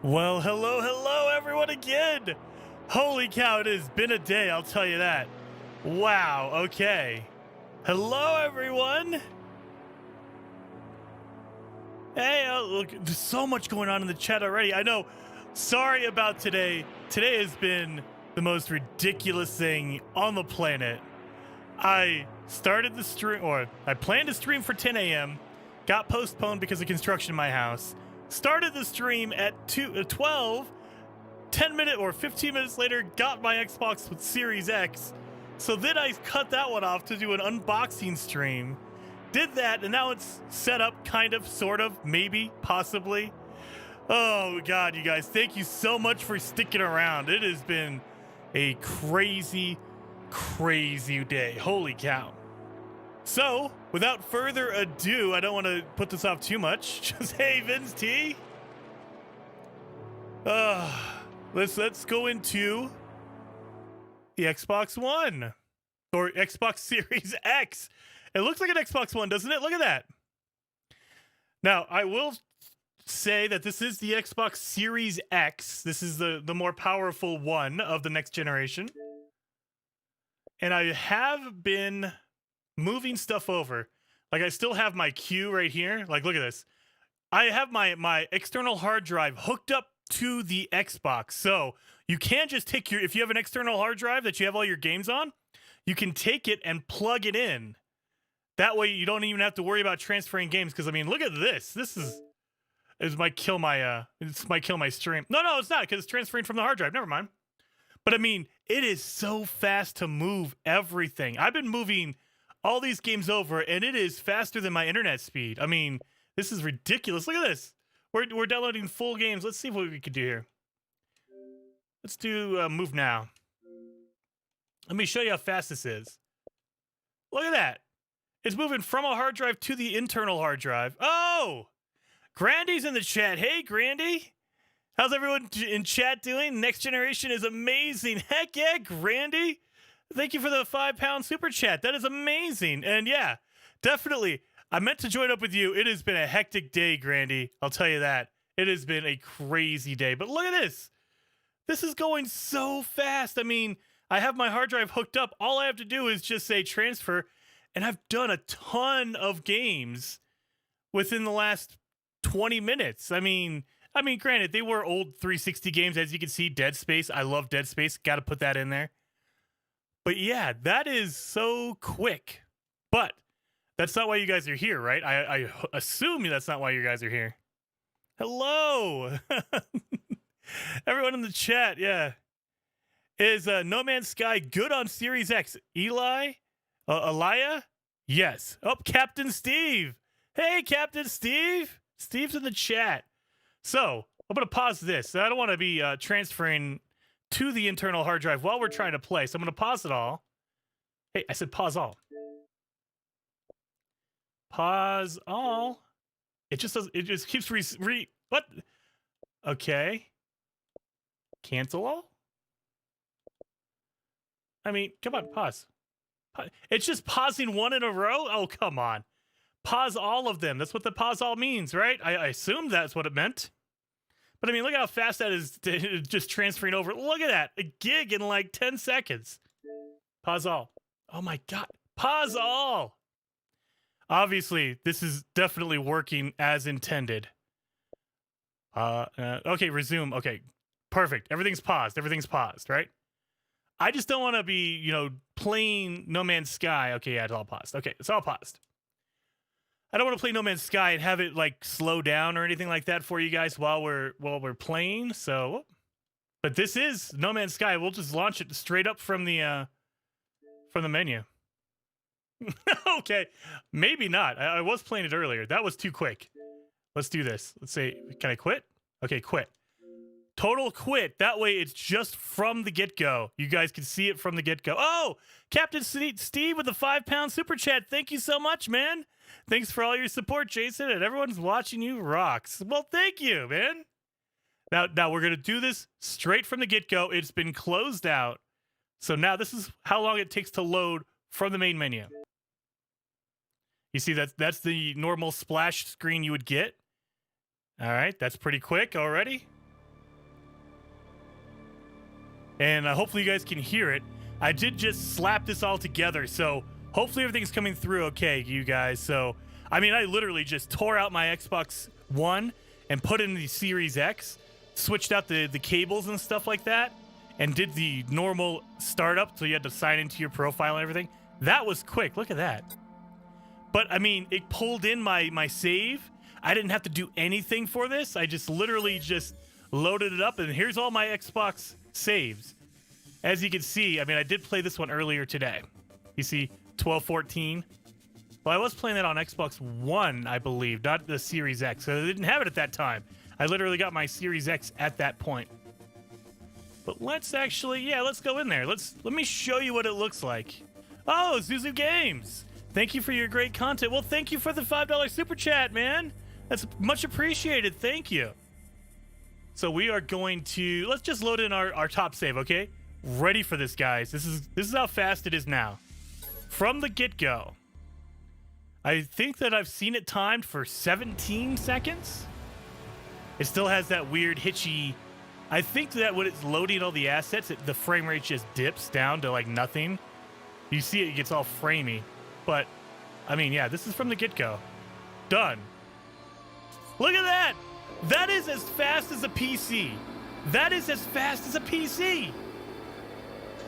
Well, hello, everyone again. Holy cow, it has been a day, I'll tell you that. Wow, okay. Hello, everyone. Hey, look, there's so much going on in the chat already. I know. Sorry about today. Today has been the most ridiculous thing on the planet. I started the stream, or I planned to stream for 10 a.m., got postponed because of construction in my house, started the stream at 12, 10 minutes or 15 minutes later, got my Xbox with Series X. So then I cut that one off to do an unboxing stream. Did that, and now it's set up, kind of, sort of, maybe, possibly. Oh, God, you guys, thank you so much for sticking around. It has been a crazy day. Holy cow. So, without further ado, I don't want to put this off too much. Just, hey, Vince T. Let's go into the Xbox One. Or Xbox Series X. It looks like an Xbox One, doesn't it? Look at that. Now, I will say that this is the Xbox Series X. This is the more powerful one of the next generation. And I have been moving stuff over. Like, I still have my queue right here. Like, look at this. I have my external hard drive hooked up to the Xbox. So you can just take if you have an external hard drive that you have all your games on, you can take it and plug it in. That way you don't even have to worry about transferring games. Because, I mean, look at this. It might kill my stream. No, it's not, because it's transferring from the hard drive. Never mind. But, I mean, it is so fast to move everything. I've been moving all these games over, and it is faster than my internet speed. I mean, this is ridiculous. Look at this. We're downloading full games. Let's see what we can do here. Let's do move now. Let me show you how fast this is. Look at that. It's moving from a hard drive to the internal hard drive. Oh! Grandy's in the chat. Hey, Grandy. How's everyone in chat doing? Next generation is amazing. Heck yeah, Grandy. Thank you for the £5 super chat. That is amazing. And yeah, definitely. I meant to join up with you. It has been a hectic day, Grandy. I'll tell you that. It has been a crazy day. But look at this. This is going so fast. I mean, I have my hard drive hooked up. All I have to do is just say transfer. And I've done a ton of games within the last 20 minutes. I mean, granted, they were old 360 games. As you can see, Dead Space. I love Dead Space. Got to put that in there. But yeah, that is so quick. But that's not why you guys are here, right? I assume that's not why you guys are here. Hello. Everyone in the chat, yeah. Is No Man's Sky good on Series X? Eli? Elia? Yes. Oh, Captain Steve. Hey, Captain Steve. Steve's in the chat. So, I'm going to pause this. I don't want to be transferring to the internal hard drive while we're trying to play. So I'm going to pause it all. Hey, I said pause all. Pause all. It just keeps what? Okay. Cancel all? I mean, come on, pause. It's just pausing one in a row? Oh, come on. Pause all of them. That's what the pause all means, right? I assumed that's what it meant. But I mean, look how fast that is just transferring over. Look at that. A gig in like 10 seconds. Pause all. Oh my God. Pause all. Obviously, this is definitely working as intended. Okay, resume. Okay, perfect. Everything's paused, right? I just don't want to be, playing No Man's Sky. Okay, yeah, it's all paused. Okay, it's all paused. I don't want to play No Man's Sky and have it like slow down or anything like that for you guys while we're playing. So, but this is No Man's Sky. We'll just launch it straight up from the menu. Okay, maybe not. I was playing it earlier. That was too quick. Let's do this. Let's say, can I quit? Okay, quit. Total quit. That way it's just from the get-go. You guys can see it from the get-go. Oh, Captain Steve with the £5 super chat. Thank you so much, man. Thanks for all your support, Jason, and everyone's watching you rocks. Well, thank you, man. Now we're going to do this straight from the get-go. It's been closed out. So now this is how long it takes to load from the main menu. You see, that's the normal splash screen you would get. All right, that's pretty quick already. and hopefully you guys can hear it. I did just slap this all together, so hopefully everything's coming through okay, you guys. So, I mean, I literally just tore out my Xbox One and put in the Series X, switched out the cables and stuff like that, and did the normal startup, so you had to sign into your profile and everything. That was quick. Look at that. But, I mean, it pulled in my save. I didn't have to do anything for this. I just literally just loaded it up, and here's all my Xbox saves. As you can see, I mean, I did play this one earlier today. You see, 1214. Well, I was playing that on Xbox One, I believe, not the Series X. So I didn't have it at that time. I literally got my Series X at that point. But let's actually, yeah, let's go in there. Let me show you what it looks like. Oh, Zuzu Games. Thank you for your great content. Well, thank you for the $5 super chat, man. That's much appreciated. Thank you. So we are going to, let's just load in our top save, okay? Ready for this, guys. This is how fast it is now. From the get-go. I think that I've seen it timed for 17 seconds. It still has that weird hitchy. I think that when it's loading all the assets, the frame rate just dips down to like nothing. You see it gets all framey. But, I mean, yeah, this is from the get-go. Done. Look at that! That is as fast as a PC. That is as fast as a PC.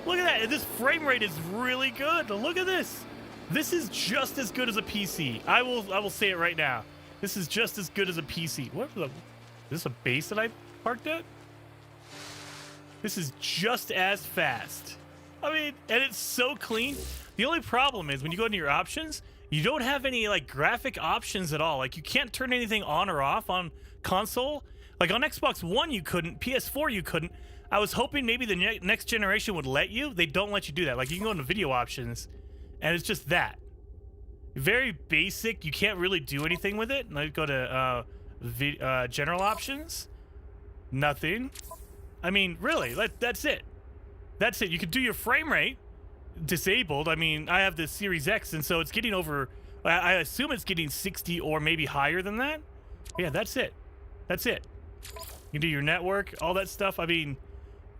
Look at that. This frame rate is really good. Look at this. This is just as good as a PC. I will say it right now. This is just as good as a PC. Is this a base that I parked at? This is just as fast. I mean, and it's so clean. The only problem is when you go into your options, you don't have any like graphic options at all. Like you can't turn anything on or off on console. Like on Xbox One you couldn't, PS4 you couldn't. I was hoping maybe the next generation would let you. They don't let you do that. Like you can go into video options and it's just that. Very basic. You can't really do anything with it. And I go to general options. Nothing. I mean, really, that's it. That's it. You could do your frame rate disabled. I mean, I have the Series X, and so it's getting over, I assume it's getting 60 or maybe higher than that. Yeah, that's it. That's it. You can do your network, all that stuff. I mean,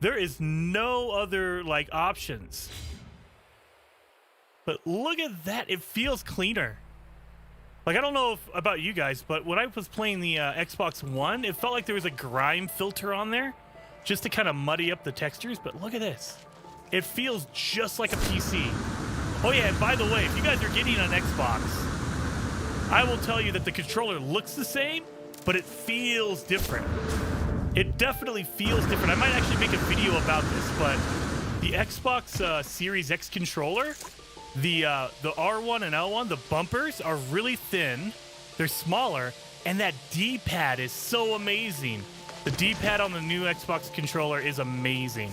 there is no other, like, options. But look at that. It feels cleaner. Like, I don't know about you guys, but when I was playing the Xbox One, it felt like there was a grime filter on there just to kind of muddy up the textures. But look at this. It feels just like a PC. Oh, yeah, and by the way, if you guys are getting an Xbox, I will tell you that the controller looks the same, but it feels different. It definitely feels different. I might actually make a video about this, but the Xbox Series X controller, the R1 and L1, the bumpers are really thin. They're smaller, and that D-pad is so amazing. The D-pad on the new Xbox controller is amazing.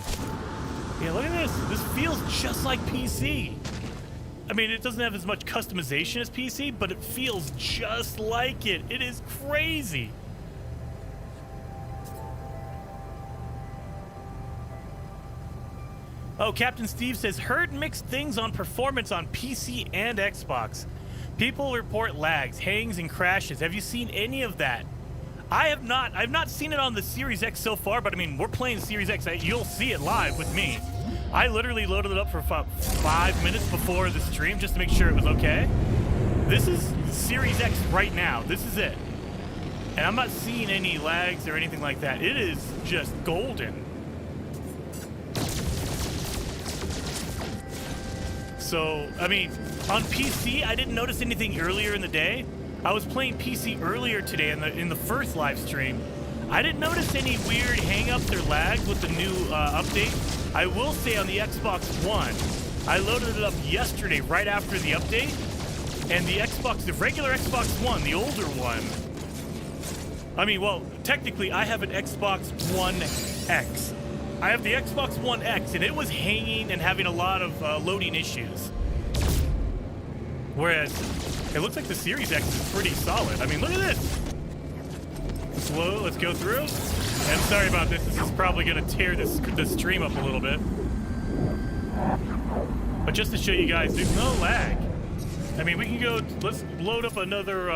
Yeah, look at this. This feels just like PC. I mean, it doesn't have as much customization as PC, but it feels just like it. It is crazy. Oh, Captain Steve says, heard mixed things on performance on PC and Xbox. People report lags, hangs, and crashes. Have you seen any of that? I have not. I've not seen it on the Series X so far, but I mean, we're playing Series X. You'll see it live with me. I literally loaded it up for about 5 minutes before the stream just to make sure it was okay. This is Series X right now. This is it. And I'm not seeing any lags or anything like that. It is just golden. So, I mean, on PC, I didn't notice anything earlier in the day. I was playing PC earlier today in the first live stream. I didn't notice any weird hang-ups or lags with the new update. I will say on the Xbox One, I loaded it up yesterday right after the update, and the regular Xbox One, the older one, I mean, well, technically I have an Xbox One X. I have the Xbox One X, and it was hanging and having a lot of loading issues. Whereas, it looks like the Series X is pretty solid. I mean, look at this. Slow, let's go through. And I'm sorry about this. This is probably going to tear the stream up a little bit. But just to show you guys, there's no lag. I mean, we can go, let's load up another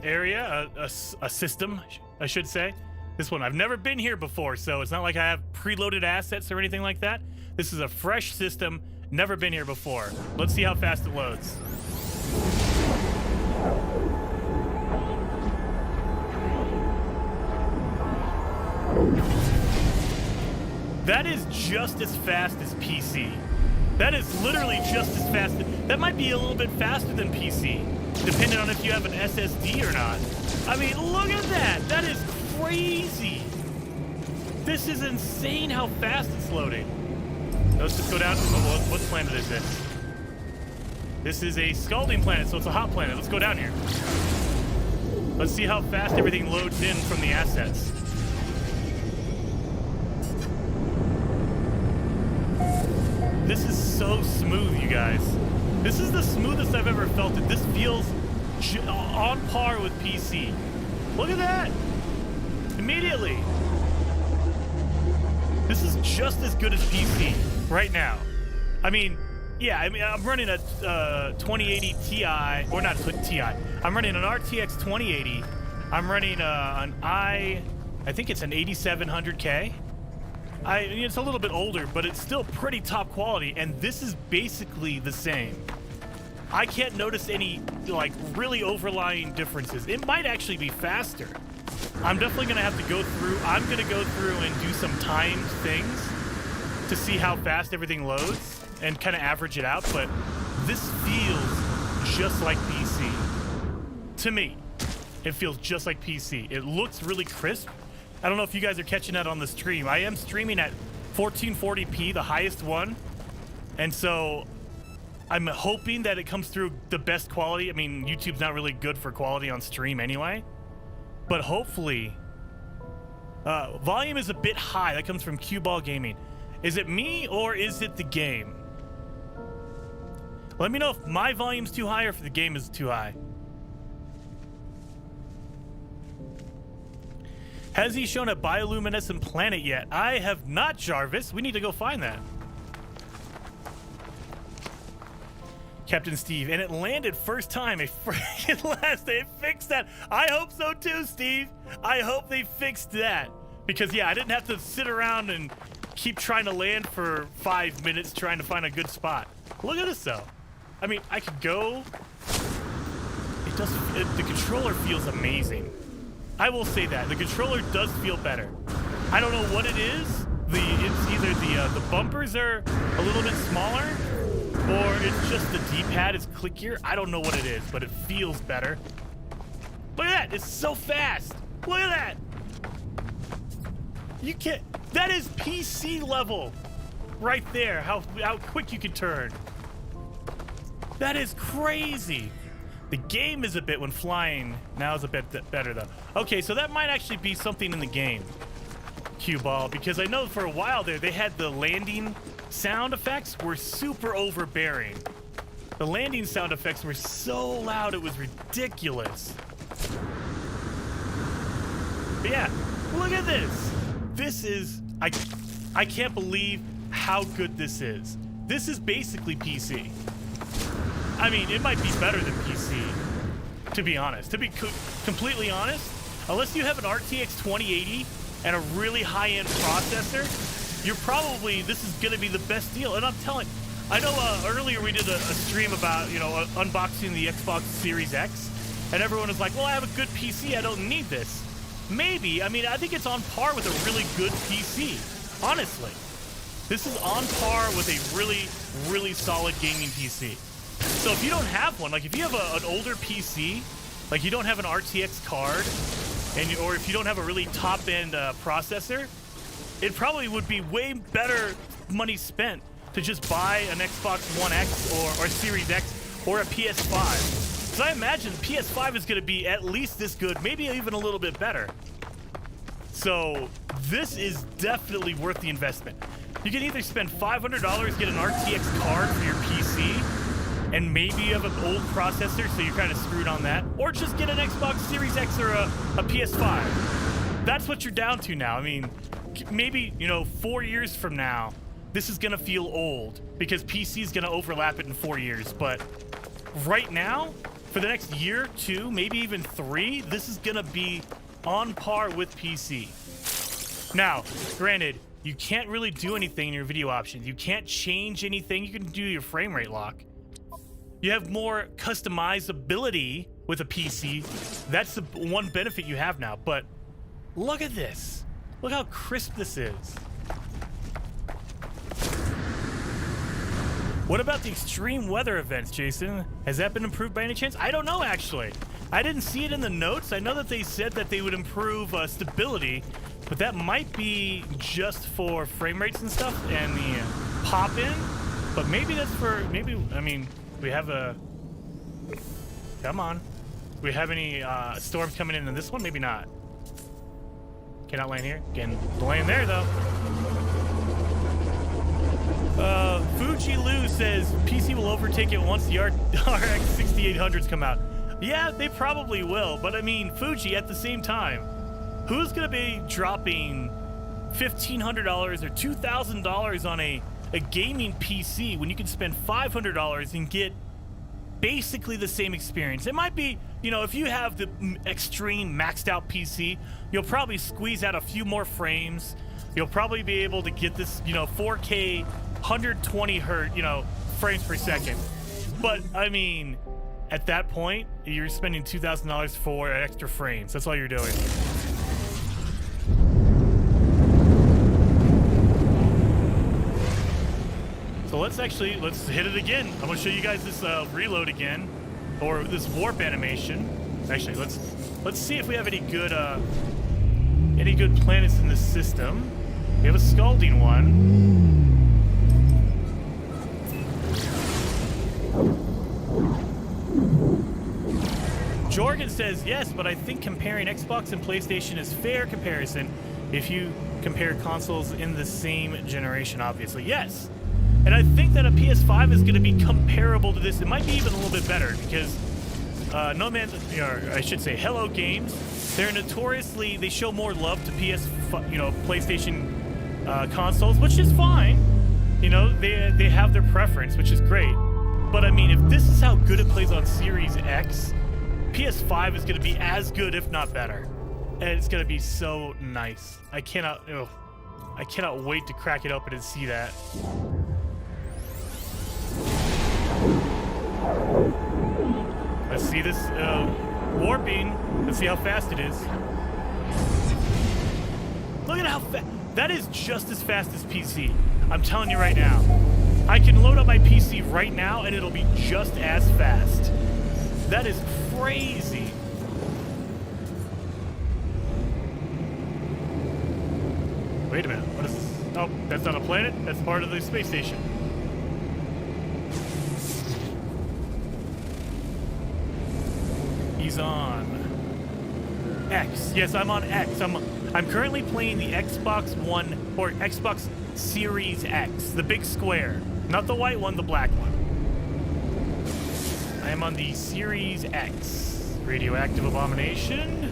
area, a system, I should say. This one, I've never been here before, so it's not like I have preloaded assets or anything like that. This is a fresh system, never been here before. Let's see how fast it loads. That is just as fast as PC. That is literally just as fast. That might be a little bit faster than PC, depending on if you have an SSD or not. I mean, look at that. That is crazy. This is insane how fast it's loading. Let's just go down. What planet is this? This is a scalding planet, so it's a hot planet. Let's go down here. Let's see how fast everything loads in from the assets. This is so smooth, you guys. This is the smoothest I've ever felt it. This feels on par with PC. Look at that. Immediately. This is just as good as PC right now. I mean, yeah, I'm running a 2080 Ti, or not Ti. I'm running an RTX 2080. I'm running an I think it's an 8700K. It's a little bit older, but it's still pretty top quality, and this is basically the same. I can't notice any, like, really overlying differences. It might actually be faster. I'm definitely going to have to go through. I'm going to go through and do some timed things to see how fast everything loads and kind of average it out, but this feels just like PC. To me, it feels just like PC. It looks really crisp. I don't know if you guys are catching that on the stream. I am streaming at 1440p, the highest one. And so I'm hoping that it comes through the best quality. I mean, YouTube's not really good for quality on stream anyway. But hopefully, volume is a bit high. That comes from Cue Ball Gaming. Is it me or is it the game? Let me know if my volume's too high or if the game is too high. Has he shown a bioluminescent planet yet? I have not, Jarvis. We need to go find that. Captain Steve, and it landed first time. A freaking last. They fixed that. I hope so too, Steve. I hope they fixed that. Because, yeah, I didn't have to sit around and keep trying to land for 5 minutes trying to find a good spot. Look at this, though. I mean, I could go. The controller feels amazing. I will say that. The controller does feel better. I don't know what it is. It's either the bumpers are a little bit smaller, or it's just the D-pad is clickier. I don't know what it is, but it feels better. Look at that. It's so fast. Look at that. You can't. That is PC level right there. How quick you can turn. That is crazy. The game is a bit when flying. Now is a bit better though. Okay, so that might actually be something in the game, Cue Ball, because I know for a while there they had the landing sound effects were super overbearing. The landing sound effects were so loud it was ridiculous. But yeah, look at this. This is I can't believe how good this is. This is basically PC. I mean, it might be better than PC, to be honest. To be completely honest, unless you have an RTX 2080 and a really high-end processor, you're probably, this is going to be the best deal. And I'm telling, I know earlier we did a stream about, unboxing the Xbox Series X, and everyone was like, well, I have a good PC, I don't need this. Maybe, I mean, I think it's on par with a really good PC, honestly. This is on par with a really, really solid gaming PC. So if you don't have one, like if you have an older PC, like you don't have an RTX card, or if you don't have a really top-end processor, it probably would be way better money spent to just buy an Xbox One X or Series X or a PS5. Because I imagine PS5 is going to be at least this good, maybe even a little bit better. So this is definitely worth the investment. You can either spend $500, get an RTX card for your PC, and maybe you have an old processor, so you're kind of screwed on that, or just get an Xbox Series X or a PS5. That's what you're down to now. I mean, maybe, 4 years from now, this is going to feel old because PC is going to overlap it in 4 years. But right now, for the next year, 2, maybe even 3, this is going to be on par with PC. Now, granted, you can't really do anything in your video options. You can't change anything. You can do your frame rate lock. You have more customizability with a PC. That's the one benefit you have now. But look at this. Look how crisp this is. What about the extreme weather events, Jason? Has that been improved by any chance? I don't know, actually. I didn't see it in the notes. I know that they said that they would improve stability, but that might be just for frame rates and stuff and the pop-in. But maybe that's for, I mean, we have a... Come on. Do we have any storms coming in this one? Maybe not. Cannot land here. Can land there, though. Fuji Lu says PC will overtake it once the RX 6800s come out. Yeah, they probably will, but I mean, Fuji, at the same time, who's gonna be dropping $1,500 or $2,000 on a gaming PC when you can spend $500 and get basically the same experience? It might be, you know, if you have the extreme maxed out PC, you'll probably squeeze out a few more frames. You'll probably be able to get this, you know, 4K 120 hertz, you know, frames per second. But I mean, at that point, you're spending $2,000 for extra frames. That's all you're doing. So let's hit it again. I'm gonna show you guys this reload again, or this warp animation. Actually, let's see if we have any good planets in this system. We have a scalding one. Jorgen says, yes, but I think comparing Xbox and PlayStation is fair comparison if you compare consoles in the same generation, obviously. Yes. And I think that a PS5 is going to be comparable to this. It might be even a little bit better because No Man's, or I should say, Hello Games, they're notoriously, they show more love to PlayStation consoles, which is fine. You know, they have their preference, which is great. But I mean, if this is how good it plays on Series X, PS5 is going to be as good, if not better. And it's going to be so nice. I cannot wait to crack it open and see that. Let's see this warping. Let's see how fast it is. Look at how fast. That is just as fast as PC. I'm telling you right now. I can load up my PC right now and it'll be just as fast. That is crazy. Wait a minute. What is this? Oh, that's not a planet. That's part of the space station. He's on X. Yes, I'm on X. I'm currently playing the Xbox One or Xbox Series X, the big square. Not the white one, the black one. I am on the Series X. Radioactive abomination.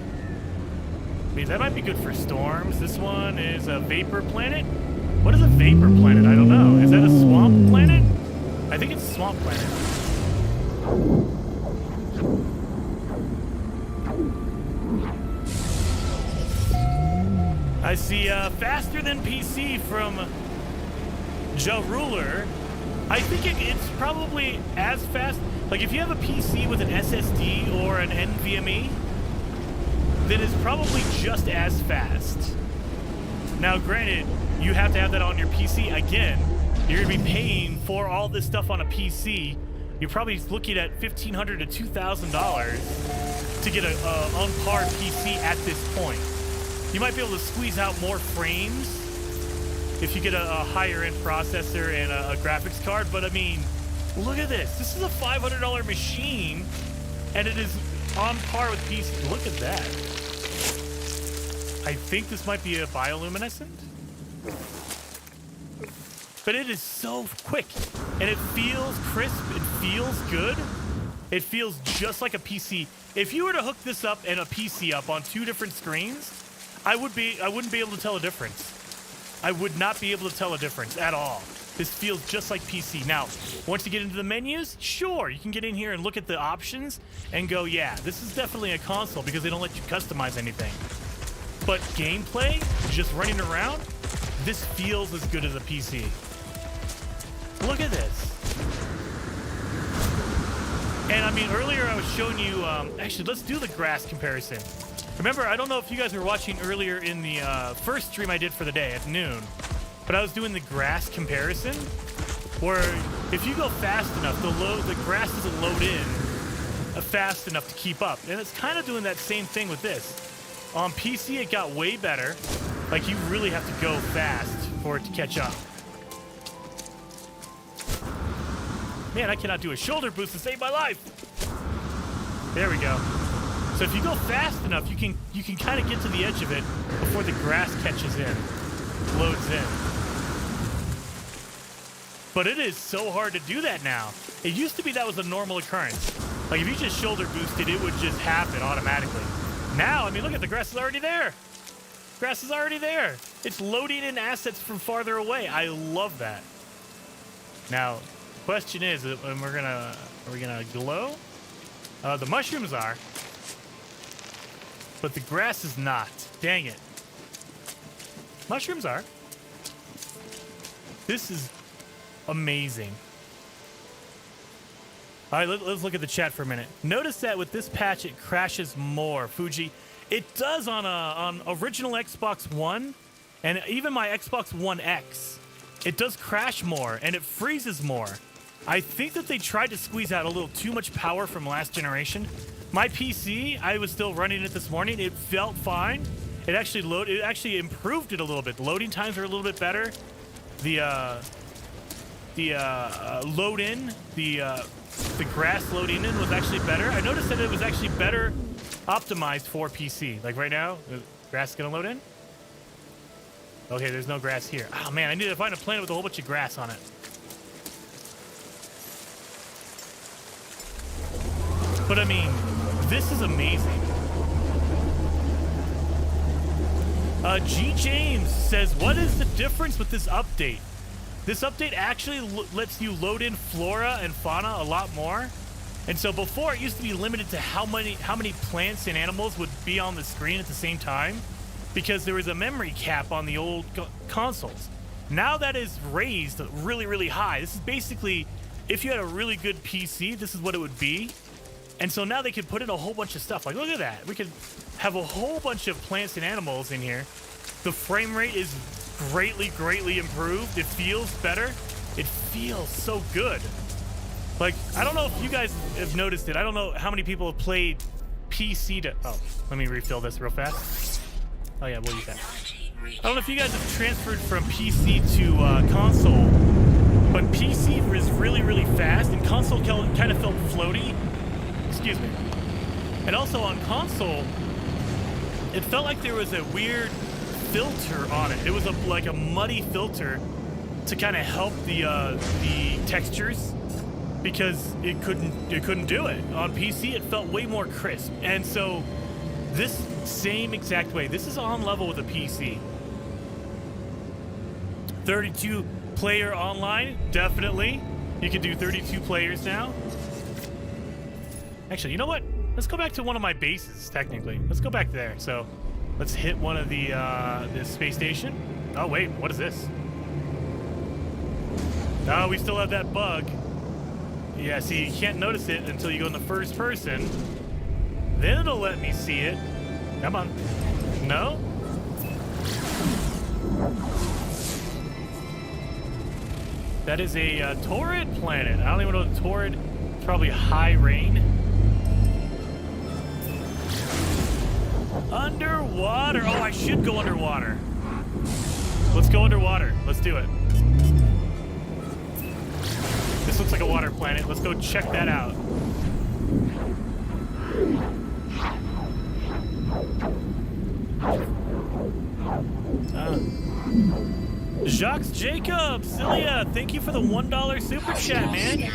I mean, that might be good for storms. This one is a vapor planet. What is a vapor planet? I don't know. Is that a swamp planet? I think it's a swamp planet. I see faster than PC from Ja Ruler. I think it's probably as fast. Like if you have a PC with an SSD or an NVMe, then it's probably just as fast. Now, granted, you have to have that on your PC. Again, you're gonna be paying for all this stuff on a PC. You're probably looking at $1,500 to $2,000 to get a on-par PC at this point. You might be able to squeeze out more frames if you get a higher-end processor and a graphics card, but I mean, look at this. This is a $500 machine, and it is on par with PC. Look at that. I think this might be a bioluminescent, but it is so quick, and it feels crisp. It feels good. It feels just like a PC. If you were to hook this up and a PC up on two different screens, I wouldn't be able to tell a difference. I would not be able to tell a difference at all. This feels just like PC. Now, once you get into the menus, sure, you can get in here and look at the options and go, yeah, this is definitely a console because they don't let you customize anything. But gameplay, just running around, this feels as good as a PC. Look at this. And I mean, earlier I was showing you, actually, let's do the grass comparison. Remember, I don't know if you guys were watching earlier in the first stream I did for the day at noon, but I was doing the grass comparison, where if you go fast enough, the grass doesn't load in fast enough to keep up. And it's kind of doing that same thing with this. On PC, it got way better. Like, you really have to go fast for it to catch up. Man, I cannot do a shoulder boost to save my life. There we go. So if you go fast enough, you can kind of get to the edge of it before the grass catches in, loads in. But it is so hard to do that now. It used to be that was a normal occurrence. Like, if you just shoulder boosted, it would just happen automatically. Now, I mean, look at the grass is already there. Grass is already there. It's loading in assets from farther away. I love that. Now, the question is, are we gonna glow? The mushrooms are, but the grass is not. Dang it. Mushrooms are. This is amazing. All right, let's look at the chat for a minute. Notice that with this patch, it crashes more, Fuji. It does on original Xbox One, and even my Xbox One X. It does crash more, and it freezes more. I think that they tried to squeeze out a little too much power from last generation. My PC, I was still running it this morning. It felt fine. It actually improved it a little bit. The loading times are a little bit better. The load in, the grass loading in was actually better. I noticed that it was actually better optimized for PC. Like right now, the grass is gonna load in. Okay, there's no grass here. Oh man, I need to find a planet with a whole bunch of grass on it. But I mean, this is amazing. G. James says, what is the difference with this update? This update actually lets you load in flora and fauna a lot more. And so before, it used to be limited to how many plants and animals would be on the screen at the same time, because there was a memory cap on the old consoles. Now that is raised really, really high. This is basically, if you had a really good PC, this is what it would be. And so now they can put in a whole bunch of stuff. Like, look at that. We could have a whole bunch of plants and animals in here. The frame rate is greatly, greatly improved. It feels better. It feels so good. Like, I don't know if you guys have noticed it. I don't know how many people have played PC to... Oh, let me refill this real fast. Oh, yeah, we'll use that. I don't know if you guys have transferred from PC to console, but PC is really, really fast, and console kind of felt floaty. Excuse me. And also on console, it felt like there was a weird filter on it. It was like a muddy filter to kind of help the textures, because it couldn't do it. On PC, it felt way more crisp. And so this same exact way, this is on level with a PC. 32 player online, definitely. You can do 32 players now. Actually, you know what? Let's go back to one of my bases, technically. Let's go back there. So let's hit one of the space station. Oh, wait, what is this? Oh, we still have that bug. Yeah, see, you can't notice it until you go in the first person. Then it'll let me see it. Come on. No? That is a torrid planet. I don't even know what torrid. It's probably high rain. Underwater. Oh, I should go underwater. Let's go underwater. Let's do it. This looks like a water planet. Let's go check that out. Jacques Jacob, Cilia, thank you for the $1 super chat, man.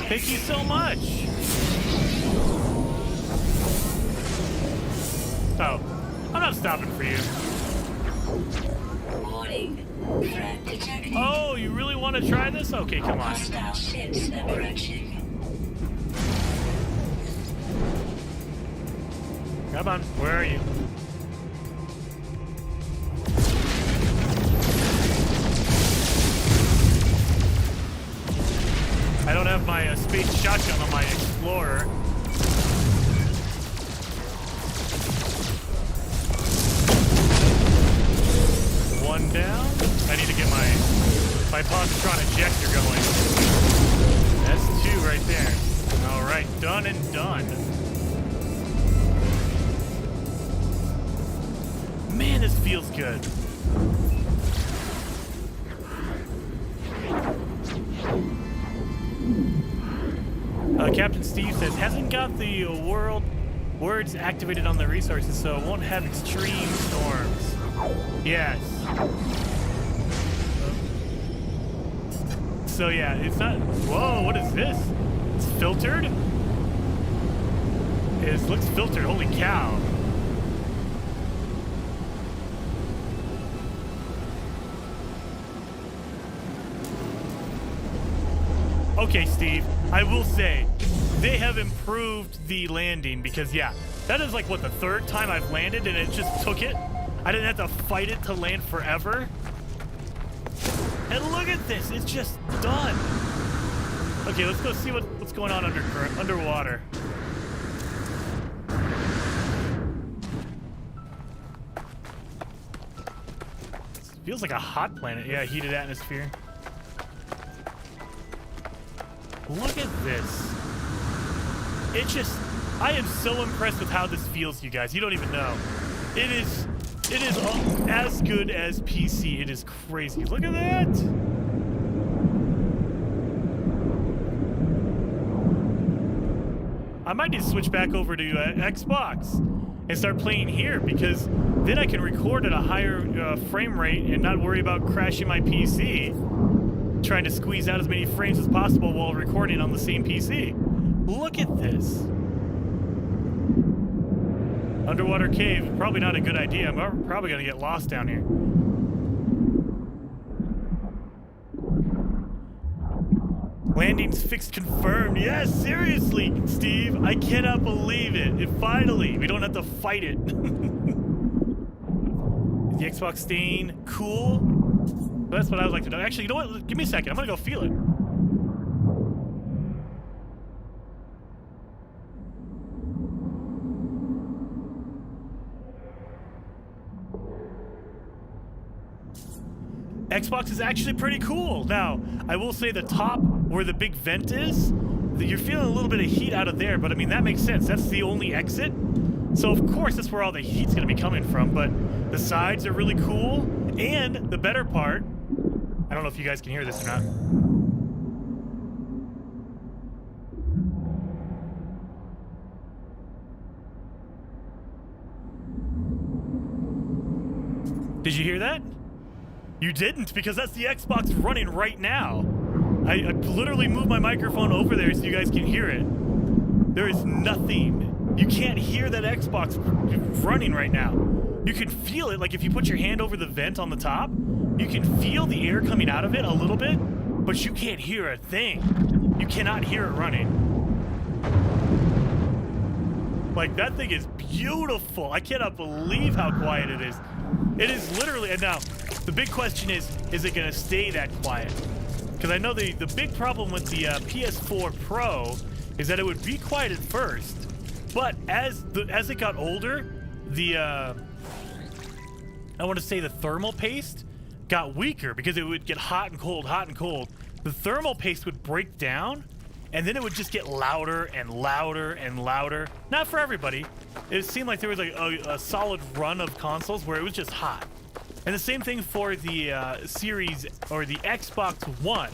Thank you so much. Oh, I'm not stopping for you. Oh, you really want to try this? Okay, come on. Come on, where are you? shotgun on my Explorer. One down. I need to get my positron ejector going. That's 2 right there. All right, done and done. Man, this feels good. Captain Steve says, hasn't got the words activated on the resources, so it won't have extreme storms. Yes. So yeah, it's not... Whoa, what is this? It's filtered? It looks filtered, holy cow. Okay, Steve, I will say, they have improved the landing because, yeah, that is like, what, the 3rd time I've landed and it just took it? I didn't have to fight it to land forever. And look at this, it's just done. Okay, let's go see what's going on underwater. It feels like a hot planet. Yeah, heated atmosphere. Look at this. It just... I am so impressed with how this feels, you guys. You don't even know. It is as good as PC. It is crazy. Look at that. I might need to switch back over to Xbox and start playing here, because then I can record at a higher frame rate and not worry about crashing my PC, trying to squeeze out as many frames as possible while recording on the same PC. Look at this. Underwater cave, probably not a good idea. I'm probably going to get lost down here. Landing's fixed, confirmed. Yes, seriously, Steve. I cannot believe it. Finally, we don't have to fight it. The Xbox stain, cool. That's what I would like to know. Actually, you know what? Give me a second. I'm going to go feel it. Xbox is actually pretty cool. Now, I will say the top where the big vent is, you're feeling a little bit of heat out of there, but I mean, that makes sense. That's the only exit. So of course, that's where all the heat's gonna be coming from, but the sides are really cool. And the better part, I don't know if you guys can hear this or not. Did you hear that? You didn't, because that's the Xbox running right now. I literally moved my microphone over there so you guys can hear it. There is nothing. You can't hear that Xbox running right now. You can feel it, like if you put your hand over the vent on the top, you can feel the air coming out of it a little bit, but you can't hear a thing. You cannot hear it running. Like, that thing is beautiful. I cannot believe how quiet it is. It is literally, and now, the big question is it going to stay that quiet? Because I know the big problem with the PS4 Pro is that it would be quiet at first, but as it got older, I want to say the thermal paste got weaker because it would get hot and cold, hot and cold. The thermal paste would break down, and then it would just get louder and louder and louder. Not for everybody. It seemed like there was a solid run of consoles where it was just hot. And the same thing for the Series, or the Xbox One.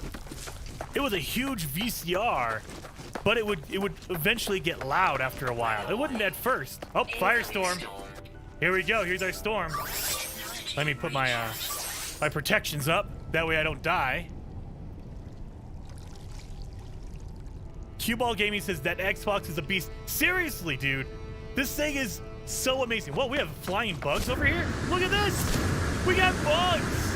It was a huge VCR, but it would eventually get loud after a while. It wouldn't at first. Oh, firestorm. Here we go, here's our storm. Let me put my my protections up, that way I don't die. Cue-Ball Gaming says that Xbox is a beast. Seriously, dude, this thing is so amazing. Whoa, we have flying bugs over here? Look at this! We got bugs!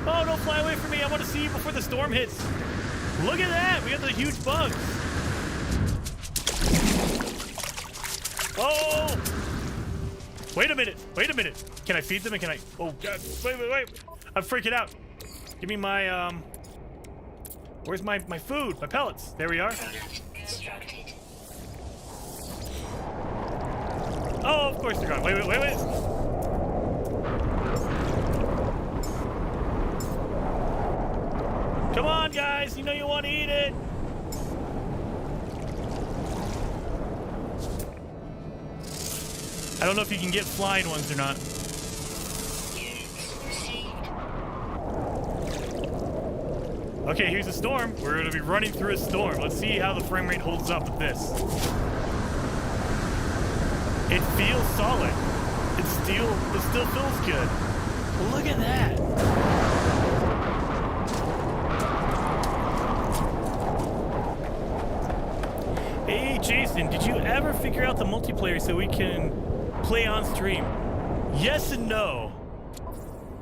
Oh, don't fly away from me. I want to see you before the storm hits. Look at that. We got the huge bugs. Oh! Wait a minute. Wait a minute. Can I feed them and can I... Oh, God. Wait. I'm freaking out. Give me my, Where's my food? My pellets. There we are. Oh, of course they're gone. Wait. Come on, guys. You know you want to eat it. I don't know if you can get flying ones or not. Okay, here's a storm. We're going to be running through a storm. Let's see how the frame rate holds up with this. It feels solid. It still feels good. Look at that. Hey, Jason, did you ever figure out the multiplayer so we can play on stream? Yes and no.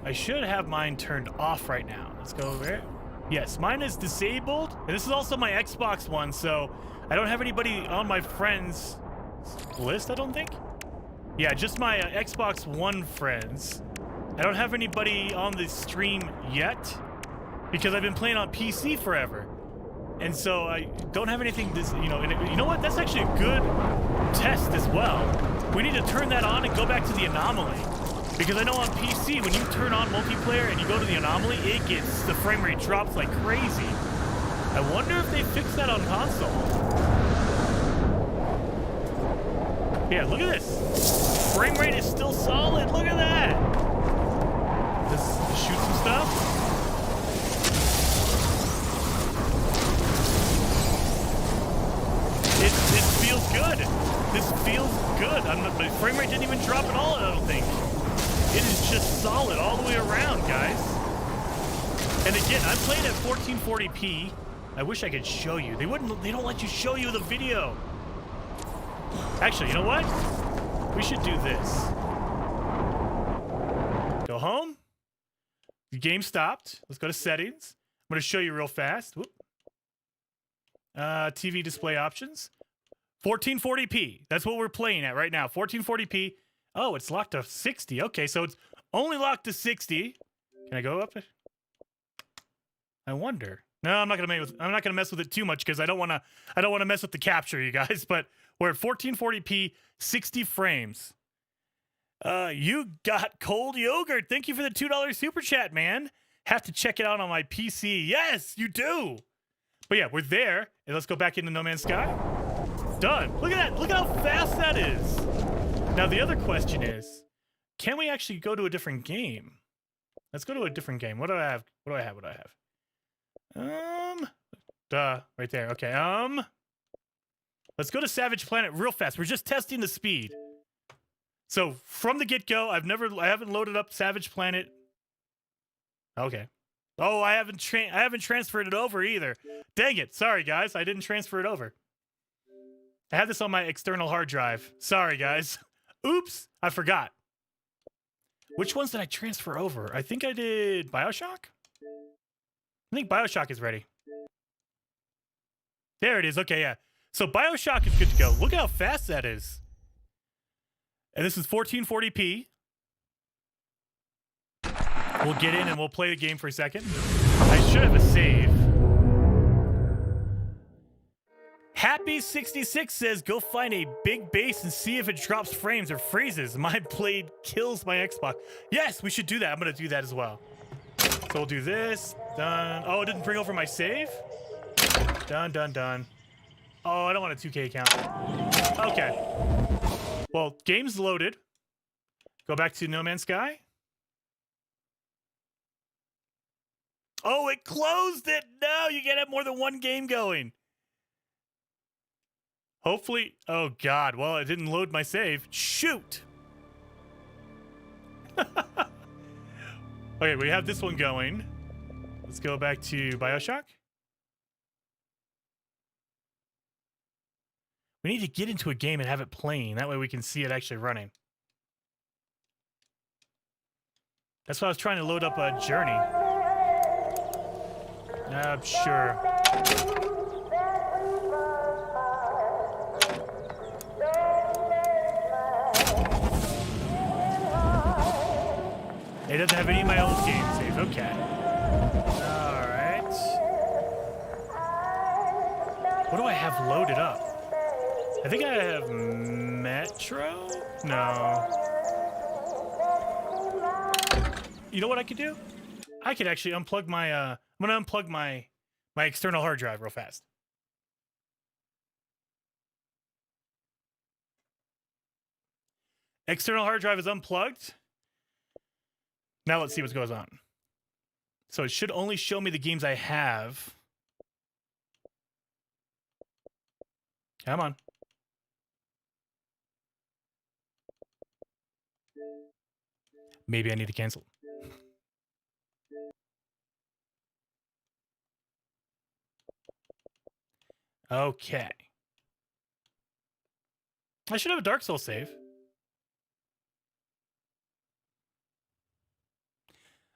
I should have mine turned off right now. Let's go over it. Yes, mine is disabled. And this is also my Xbox One, so I don't have anybody on my friends list, I don't think. Yeah, just my Xbox One friends. I don't have anybody on the stream yet because I've been playing on PC forever. And so I don't have anything you know what? That's actually a good test as well. We need to turn that on and go back to the anomaly. Because I know on PC, when you turn on multiplayer and you go to the anomaly, the frame rate drops like crazy. I wonder if they fixed that on console. Yeah, look at this. Frame rate is still solid. Look at that. Let's shoot some stuff. It feels good. This feels good. My frame rate didn't even drop at all, I don't think. It is just solid all the way around, guys. And again, I'm playing at 1440p. I wish I could show you. They don't let you show you the video. Actually, you know what? We should do this. Go home. The game stopped. Let's go to settings. I'm going to show you real fast. Whoop. TV display options. 1440p. That's what we're playing at right now. 1440p. Oh, it's locked to 60. Okay, so it's only locked to 60. Can I go up? I wonder. No, I'm not gonna mess with it too much because I don't wanna mess with the capture, you guys. But we're at 1440p, 60 frames. You got cold yogurt. Thank you for the $2 super chat, man. Have to check it out on my PC. Yes, you do. But yeah, we're there. And let's go back into No Man's Sky. Done. Look at that. Look at how fast that is. Now, the other question is, can we actually go to a different game? Let's go to a different game. What do I have? Right there. Okay. Let's go to Savage Planet real fast. We're just testing the speed. So, from the get-go, I haven't loaded up Savage Planet. Okay. Oh, I haven't transferred it over either. Dang it. Sorry, guys. I didn't transfer it over. I have this on my external hard drive. Sorry, guys. Oops, I forgot. Which ones did I transfer over? I think I did BioShock? I think BioShock is ready. There it is. Okay, yeah. So BioShock is good to go. Look at how fast that is. And this is 1440p. We'll get in and we'll play the game for a second. I should have a save. Happy66 says, go find a big base and see if it drops frames or freezes. My blade kills my Xbox. Yes, we should do that. I'm going to do that as well. So we'll do this. Done. Oh, it didn't bring over my save? Done. Oh, I don't want a 2K account. Okay. Well, game's loaded. Go back to No Man's Sky. Oh, it closed it. No, you can't have more than one game going. Hopefully, oh God, well, it didn't load my save. Shoot. Okay, we have this one going. Let's go back to BioShock. We need to get into a game and have it playing. That way we can see it actually running. That's why I was trying to load up a Journey. Sure. It doesn't have any of my old game saves. Okay. Alright. What do I have loaded up? I think I have Metro? No. You know what I could do? I could actually unplug my, I'm gonna unplug my external hard drive real fast. External hard drive is unplugged. Now let's see what goes on. So it should only show me the games I have. Come on. Maybe I need to cancel. Okay. I should have a Dark Souls save.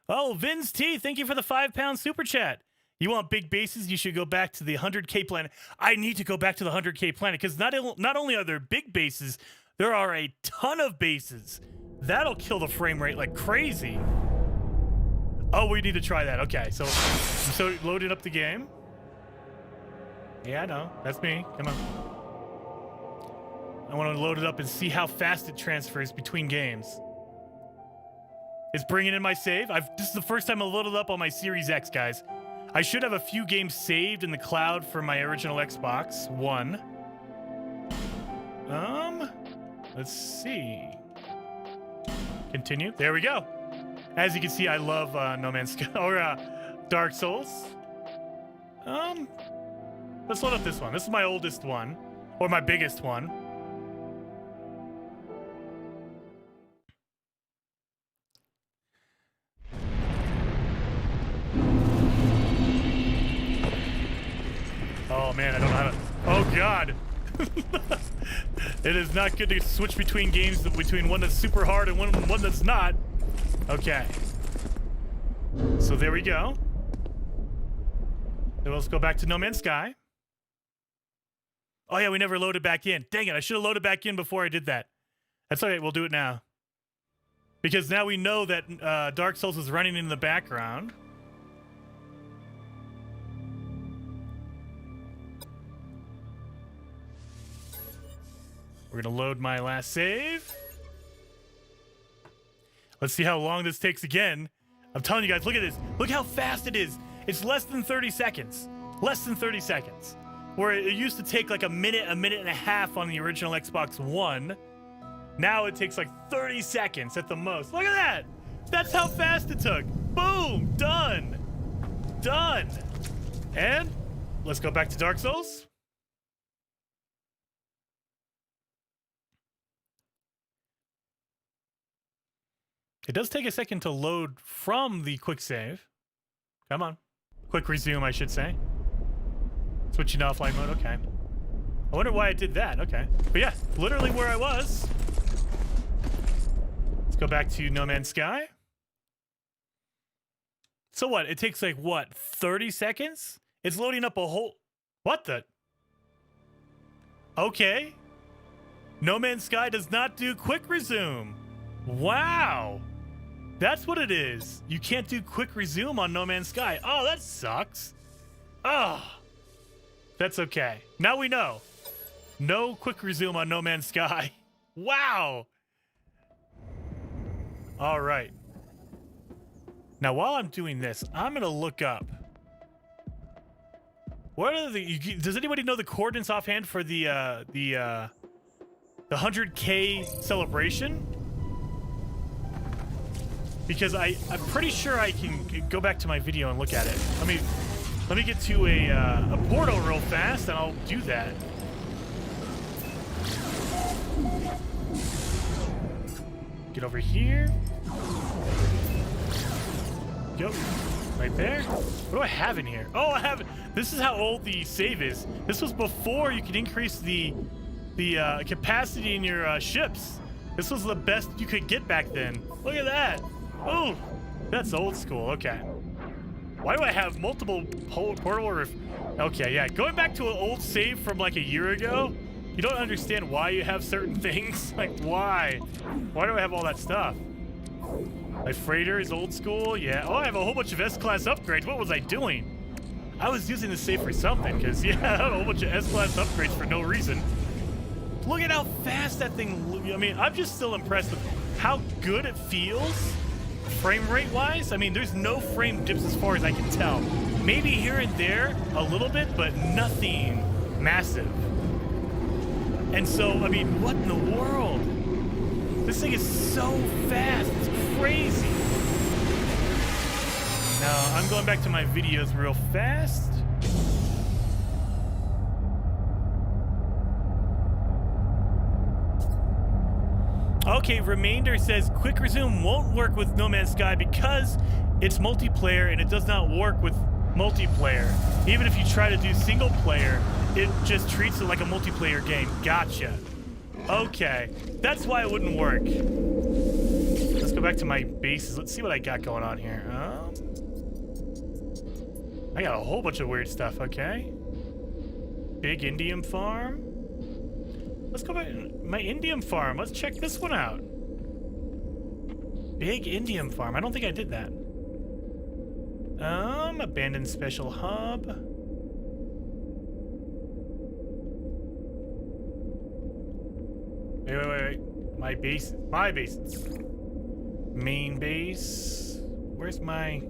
Oh, Vin's T, thank you for the £5 super chat. You want big bases? You should go back to the 100K planet. I need to go back to the 100K planet because not only are there big bases, there are a ton of bases. That'll kill the frame rate like crazy. Oh, we need to try that. Okay, so loading up the game. Yeah, I know. That's me. Come on. I want to load it up and see how fast it transfers between games. It's bringing in my save. This is the first time I loaded up on my Series X, guys. I should have a few games saved in the cloud for my original Xbox One. Let's see. Continue. There we go. As you can see, I love No Man's Sky or Dark Souls. Let's load up this one. This is my oldest one, or my biggest one. Oh man, I don't know how to. Oh god. It is not good to switch between games, between one that's super hard and one that's not. Okay. So there we go. Then let's go back to No Man's Sky. Oh yeah, we never loaded back in. Dang it, I should have loaded back in before I did that. That's all right, we'll do it now. Because now we know that Dark Souls is running in the background. We're gonna load my last save. Let's see how long this takes again. I'm telling you guys, look at this. Look how fast it is. It's less than 30 seconds. Less than 30 seconds. Where it used to take like a minute and a half on the original Xbox One. Now it takes like 30 seconds at the most. Look at that. That's how fast it took. Boom, done. Done. And let's go back to Dark Souls. It does take a second to load from the quick save. Come on. Quick resume, I should say. Switching to offline mode, okay. I wonder why I did that, okay. But yeah, literally where I was. Let's go back to No Man's Sky. So what, it takes like, what, 30 seconds? It's loading up a whole... What the... Okay. No Man's Sky does not do quick resume. Wow. That's what it is. You can't do quick resume on No Man's Sky. Oh, that sucks. Oh. That's okay. Now we know. No quick resume on No Man's Sky. Wow. All right. Now, while I'm doing this, I'm going to look up. What are does anybody know the coordinates offhand for the 100K celebration? Because I'm pretty sure I can go back to my video and look at it. Let me get to a portal real fast, and I'll do that. Get over here. Go. Right there. What do I have in here? Oh, I have... This is how old the save is. This was before you could increase the capacity in your ships. This was the best you could get back then. Look at that. Oh, that's old school. Okay. Why do I have multiple portal... Okay, yeah. Going back to an old save from like a year ago, you don't understand why you have certain things. Like, why? Why do I have all that stuff? My freighter is old school. Yeah. Oh, I have a whole bunch of S-class upgrades. What was I doing? I was using the save for something, because, yeah, I had a whole bunch of S-Class upgrades for no reason. Look at how fast that thing... I mean, I'm just still impressed with how good it feels, frame rate-wise. I mean, there's no frame dips as far as I can tell. Maybe here and there, a little bit, but nothing massive. And so, I mean, what in the world? This thing is so fast. It's crazy. Now, I'm going back to my videos real fast. Okay, Remainder says Quick Resume won't work with No Man's Sky because it's multiplayer and it does not work with multiplayer. Even if you try to do single player, it just treats it like a multiplayer game. Gotcha. Okay, that's why it wouldn't work. Let's go back to my bases. Let's see what I got going on here. I got a whole bunch of weird stuff, okay? Big Indium Farm. Let's go back to my Indium Farm. Let's check this one out. Big Indium Farm. I don't think I did that. Abandoned Special Hub. Wait. My base. My base. Main base. Where's my...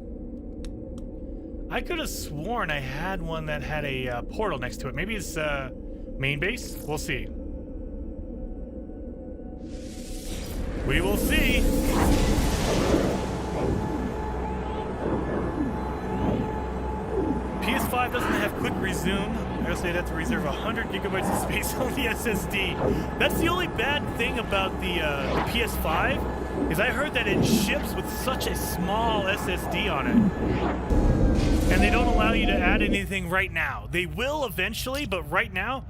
I could have sworn I had one that had a portal next to it. Maybe it's main base? We'll see. We will see. PS5 doesn't have quick resume. I also have to reserve 100 gigabytes of space on the SSD. That's the only bad thing about the PS5, is I heard that it ships with such a small SSD on it. And they don't allow you to add anything right now. They will eventually, but right now,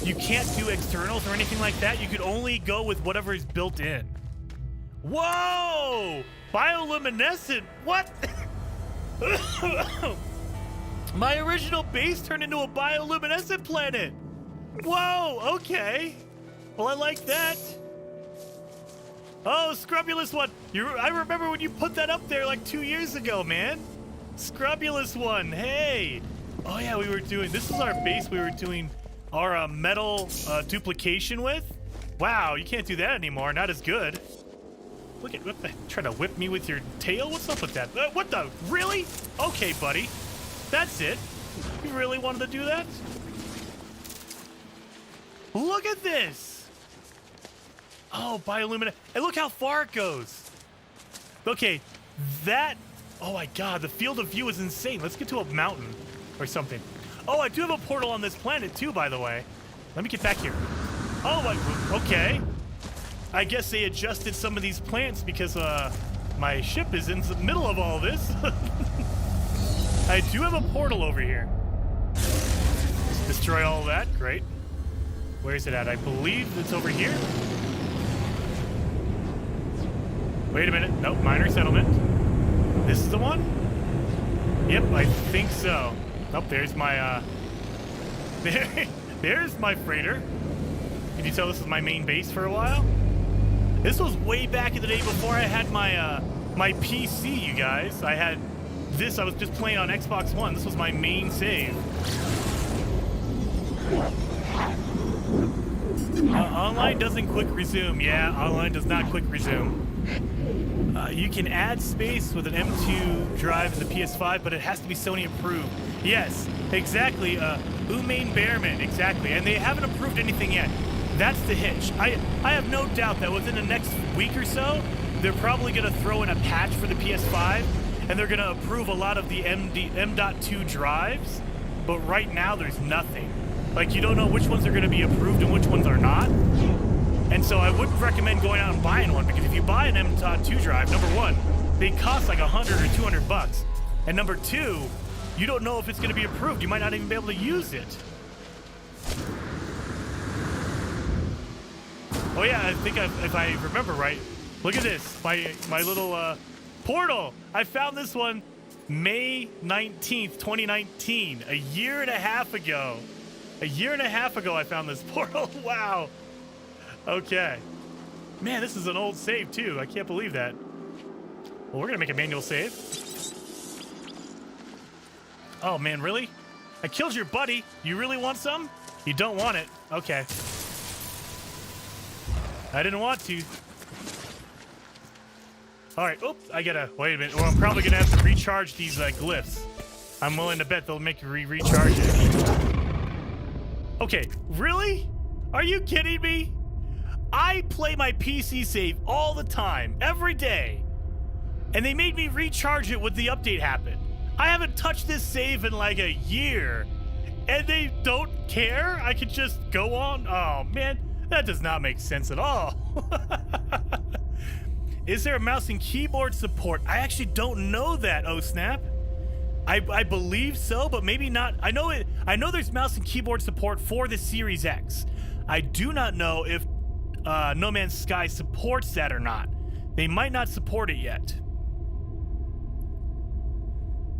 you can't do externals or anything like that. You could only go with whatever is built in. Whoa! Bioluminescent! What? My original base turned into a bioluminescent planet! Whoa, okay. Well, I like that. Oh, Scrubulous one. I remember when you put that up there like 2 years ago, man. Scrubulous one, hey. Oh yeah, we were doing, this is our base we were doing our metal duplication with. Wow, you can't do that anymore, not as good. Look at, trying to whip me with your tail? What's up with that? What the, really? Okay, buddy. That's it. You really wanted to do that? Look at this. Oh, bioluminescent. And look how far it goes. Okay, that, oh my God, the field of view is insane. Let's get to a mountain or something. Oh, I do have a portal on this planet too, by the way. Let me get back here. Oh, okay. I guess they adjusted some of these plants because my ship is in the middle of all this. I do have a portal over here. Just destroy all of that. Great. Where is it at? I believe it's over here. Wait a minute. Nope, minor settlement. This is the one? Yep, I think so. Oh, there's my, there's my freighter. Can you tell this is my main base for a while? This was way back in the day before I had my, my PC, you guys. I had this, I was just playing on Xbox One. This was my main save. Online doesn't quick resume. Yeah, online does not quick resume. You can add space with an M2 drive in the PS5, but it has to be Sony approved. Yes, exactly. Umain Bearman, exactly. And they haven't approved anything yet. That's the hitch. I have no doubt that within the next week or so, they're probably going to throw in a patch for the PS5, and they're going to approve a lot of the M.2 drives. But right now, there's nothing. Like, you don't know which ones are going to be approved and which ones are not. And so I wouldn't recommend going out and buying one, because if you buy an M.2 drive, number one, they cost like $100 or $200. And number two, you don't know if it's going to be approved. You might not even be able to use it. Oh yeah, I think if I remember right, look at this, my little portal. I found this one May 19th, 2019, a year and a half ago. A year and a half ago I found this portal. Wow. Okay. Man, this is an old save too. I can't believe that. Well, we're gonna make a manual save. Oh man, really? I killed your buddy. You really want some? You don't want it. Okay. I didn't want to. All right. Oops. I gotta wait a minute. Or I'm probably gonna have to recharge these glyphs. I'm willing to bet they'll make you recharge it. Okay. Really? Are you kidding me? I play my PC save all the time, every day, and they made me recharge it when the update happened. I haven't touched this save in like a year, and they don't care? I could just go on? Oh, man, that does not make sense at all. Is there a mouse and keyboard support? I actually don't know that, oh snap. I believe so, but maybe not. I know there's mouse and keyboard support for the Series X. I do not know if No Man's Sky supports that or not. They might not support it yet.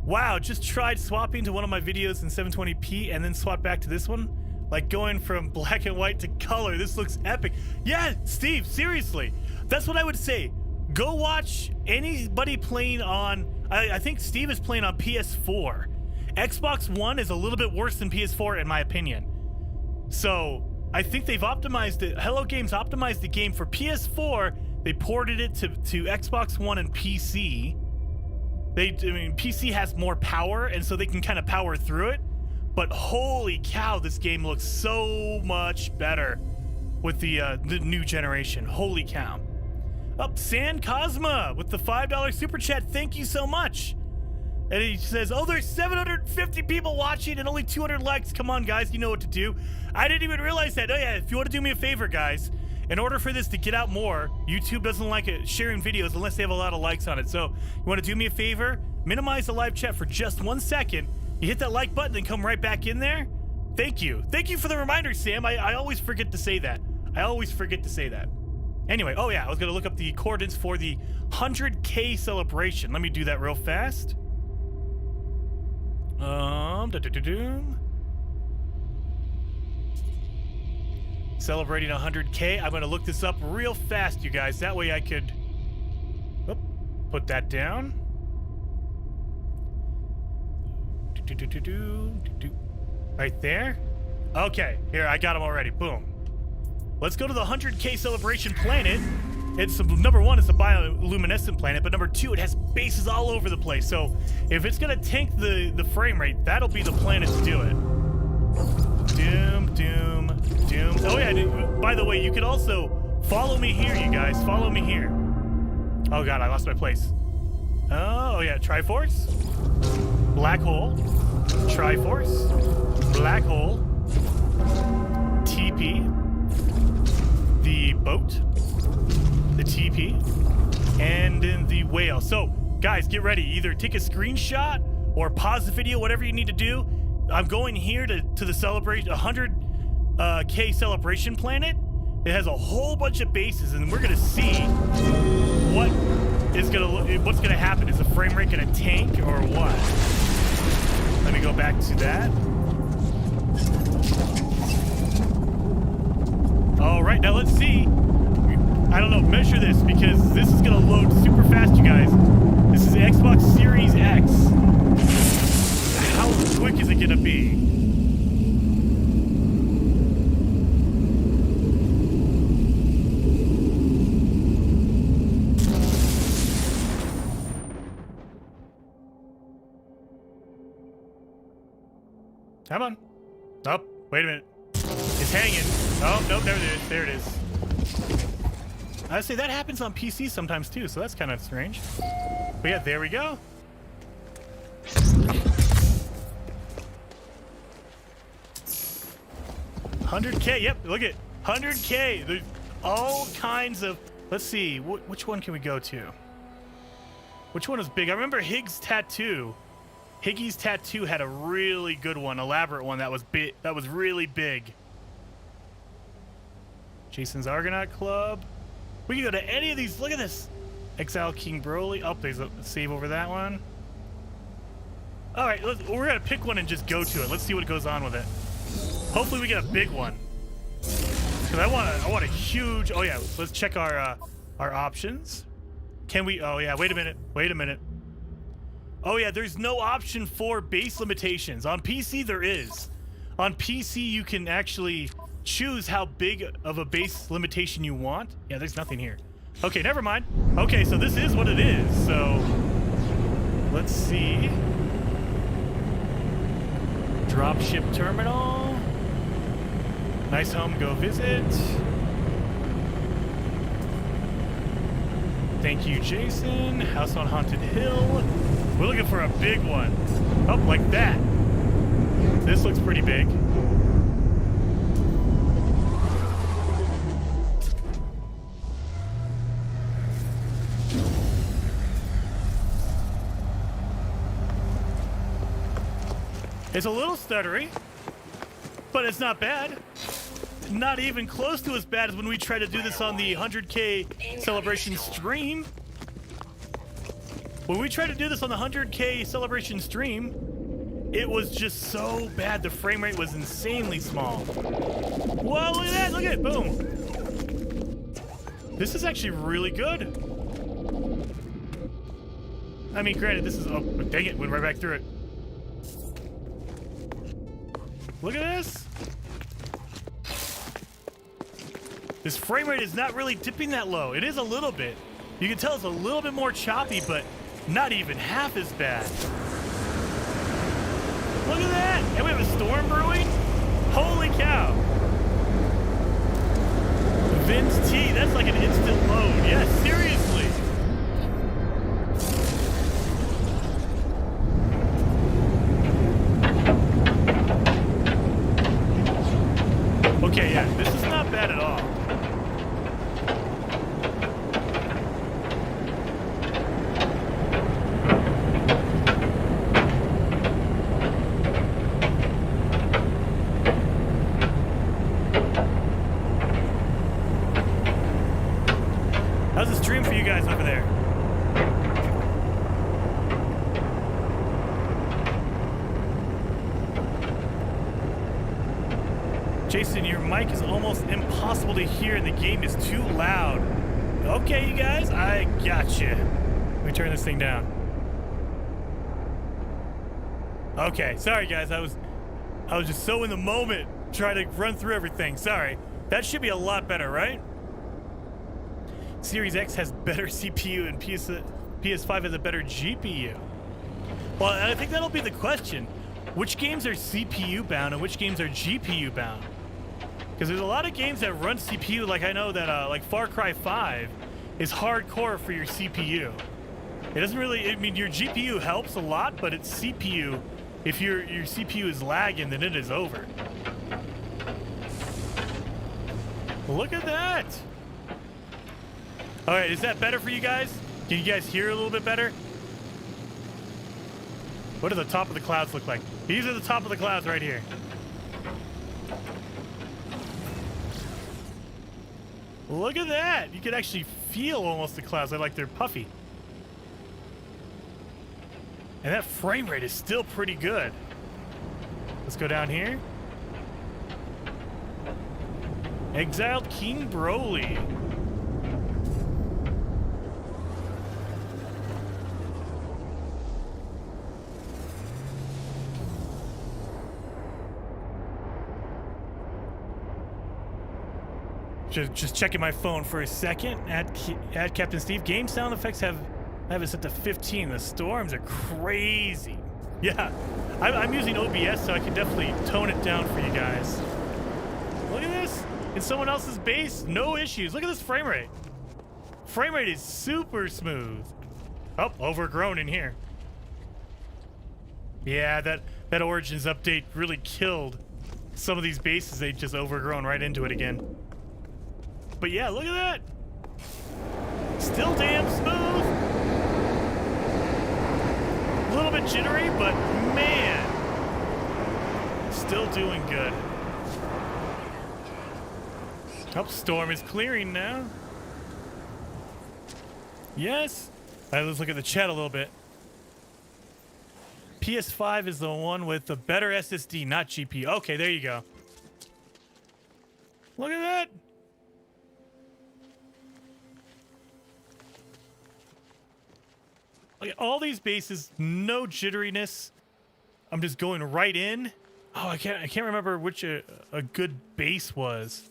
Wow, just tried swapping to one of my videos in 720p and then swapped back to this one. Like going from black and white to color. This looks epic. Yeah, Steve, seriously. That's what I would say. Go watch anybody playing on, I think Steve is playing on PS4. Xbox One is a little bit worse than PS4 in my opinion. So I think they've optimized it. Hello Games optimized the game for PS4. They ported it to Xbox One and PC. PC has more power, and so they can kind of power through it. But holy cow, this game looks so much better with the new generation. Holy cow. Up, San Cosma with the $5 super chat. Thank you so much. And he says, oh, there's 750 people watching and only 200 likes. Come on, guys, you know what to do. I didn't even realize that. Oh, yeah, if you want to do me a favor, guys, in order for this to get out more, YouTube doesn't like it sharing videos unless they have a lot of likes on it. So you want to do me a favor? Minimize the live chat for just 1 second. You hit that like button and come right back in there. Thank you. Thank you for the reminder, Sam. I always forget to say that. Anyway, oh yeah, I was going to look up the coordinates for the 100K celebration. Let me do that real fast. Celebrating 100K. I'm going to look this up real fast, you guys. That way I could put that down. Right there. Okay, here, I got them already. Boom. Let's go to the 100K celebration planet. It's number one, it's a bioluminescent planet, but number two, it has bases all over the place. So if it's gonna tank the frame rate, that'll be the planet to do it. Doom, doom, doom. Oh yeah, by the way, you can also follow me here, you guys. Follow me here. Oh god, I lost my place. Oh yeah, Triforce, black hole, Triforce, black hole, TP, the boat, the TP, and then the whale. So, guys, get ready. Either take a screenshot or pause the video, whatever you need to do. I'm going here to the celebration, 100K celebration planet. It has a whole bunch of bases, and we're gonna see what's gonna happen. Is the frame rate gonna tank or what? Let me go back to that. All right, now let's see. I don't know, measure this because this is gonna load super fast, you guys. This is the Xbox Series X. How quick is it gonna be? Come on. Oh, wait a minute. It's hanging. Oh, nope, there it is. There it is. I say that happens on PC sometimes too, so that's kind of strange. But yeah, there we go. $100K, yep, look at 100K. There's all kinds of, let's see, which one can we go to? Which one is big? I remember Higgy's Tattoo had a really good one, elaborate one that was big, that was really big. Jason's Argonaut Club. We can go to any of these. Look at this. Exile King Broly. Oh, there's a save over that one. All right, we're gonna pick one and just go to it. Let's see what goes on with it. Hopefully we get a big one. Cause I want a huge. Oh yeah, let's check our options. Can we? Oh yeah, wait a minute. Oh yeah, there's no option for base limitations. On PC there is. On PC you can actually choose how big of a base limitation you want. Yeah, there's nothing here. Okay, never mind. Okay, so this is what it is. So let's see. Dropship terminal. Nice home, go visit. Thank you, Jason. House on Haunted Hill. We're looking for a big one. Oh, like that. This looks pretty big. It's a little stuttery, but it's not bad. Not even close to as bad as when we tried to do this on the 100K celebration stream. When we tried to do this on the 100K celebration stream, it was just so bad. The frame rate was insanely small. Whoa, look at that. Look at it. Boom. This is actually really good. I mean, granted, this is... Oh, dang it. Went right back through it. Look at this. This frame rate is not really dipping that low. It is a little bit. You can tell it's a little bit more choppy, but not even half as bad. Look at that. And we have a storm brewing? Holy cow. Vince T, that's like an instant load. Yes, seriously. Okay, yeah, this is not bad at all. How's the stream for you guys over there? Jason, your mic is almost impossible to hear and the game is too loud. Okay, you guys, I gotcha. Let me turn this thing down. Okay, sorry guys, I was just so in the moment trying to run through everything. Sorry. That should be a lot better, right? Series X has better CPU and PS5 has a better GPU. Well, I think that'll be the question. Which games are CPU bound and which games are GPU bound? Because there's a lot of games that run CPU, like I know that like Far Cry 5 is hardcore for your CPU. It doesn't really, I mean, your GPU helps a lot, but it's CPU. If your CPU is lagging, then it is over. Look at that. All right, is that better for you guys? Can you guys hear a little bit better? What do the top of the clouds look like? These are the top of the clouds right here. Look at that. You can actually feel almost the clouds. They're like they're puffy. And that frame rate is still pretty good. Let's go down here. Exiled King Broly. Just checking my phone for a second. Add Captain Steve. Game sound effects have it set to 15. The storms are crazy. Yeah, I'm using OBS, so I can definitely tone it down for you guys. Look at this. In someone else's base, no issues. Look at this frame rate. Frame rate is super smooth. Oh, overgrown in here. Yeah, that Origins update really killed some of these bases. They just overgrown right into it again. But yeah, look at that. Still damn smooth. A little bit jittery, but man, still doing good. Oh, storm is clearing now. Yes. All right, let's look at the chat a little bit. PS5 is the one with the better SSD, not GPU. Okay, there you go. Look at that. all these bases, no jitteriness. I'm just going right in. Oh, I can't remember which a good base was.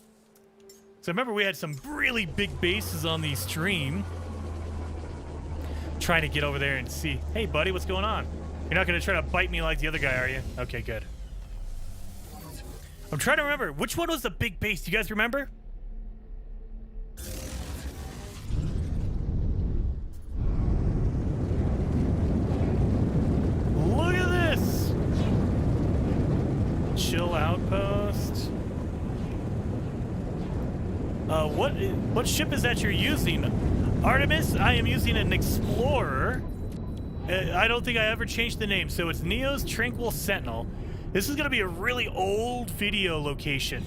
So I remember we had some really big bases on the stream. Trying to get over there and see. Hey, buddy, what's going on? You're not going to try to bite me like the other guy, are you? Okay, good. I'm trying to remember. Which one was the big base? Do you guys remember? Look at this! Chill outpost. What ship is that you're using? Artemis, I am using an Explorer. I don't think I ever changed the name, so it's Neo's Tranquil Sentinel. This is going to be a really old video location.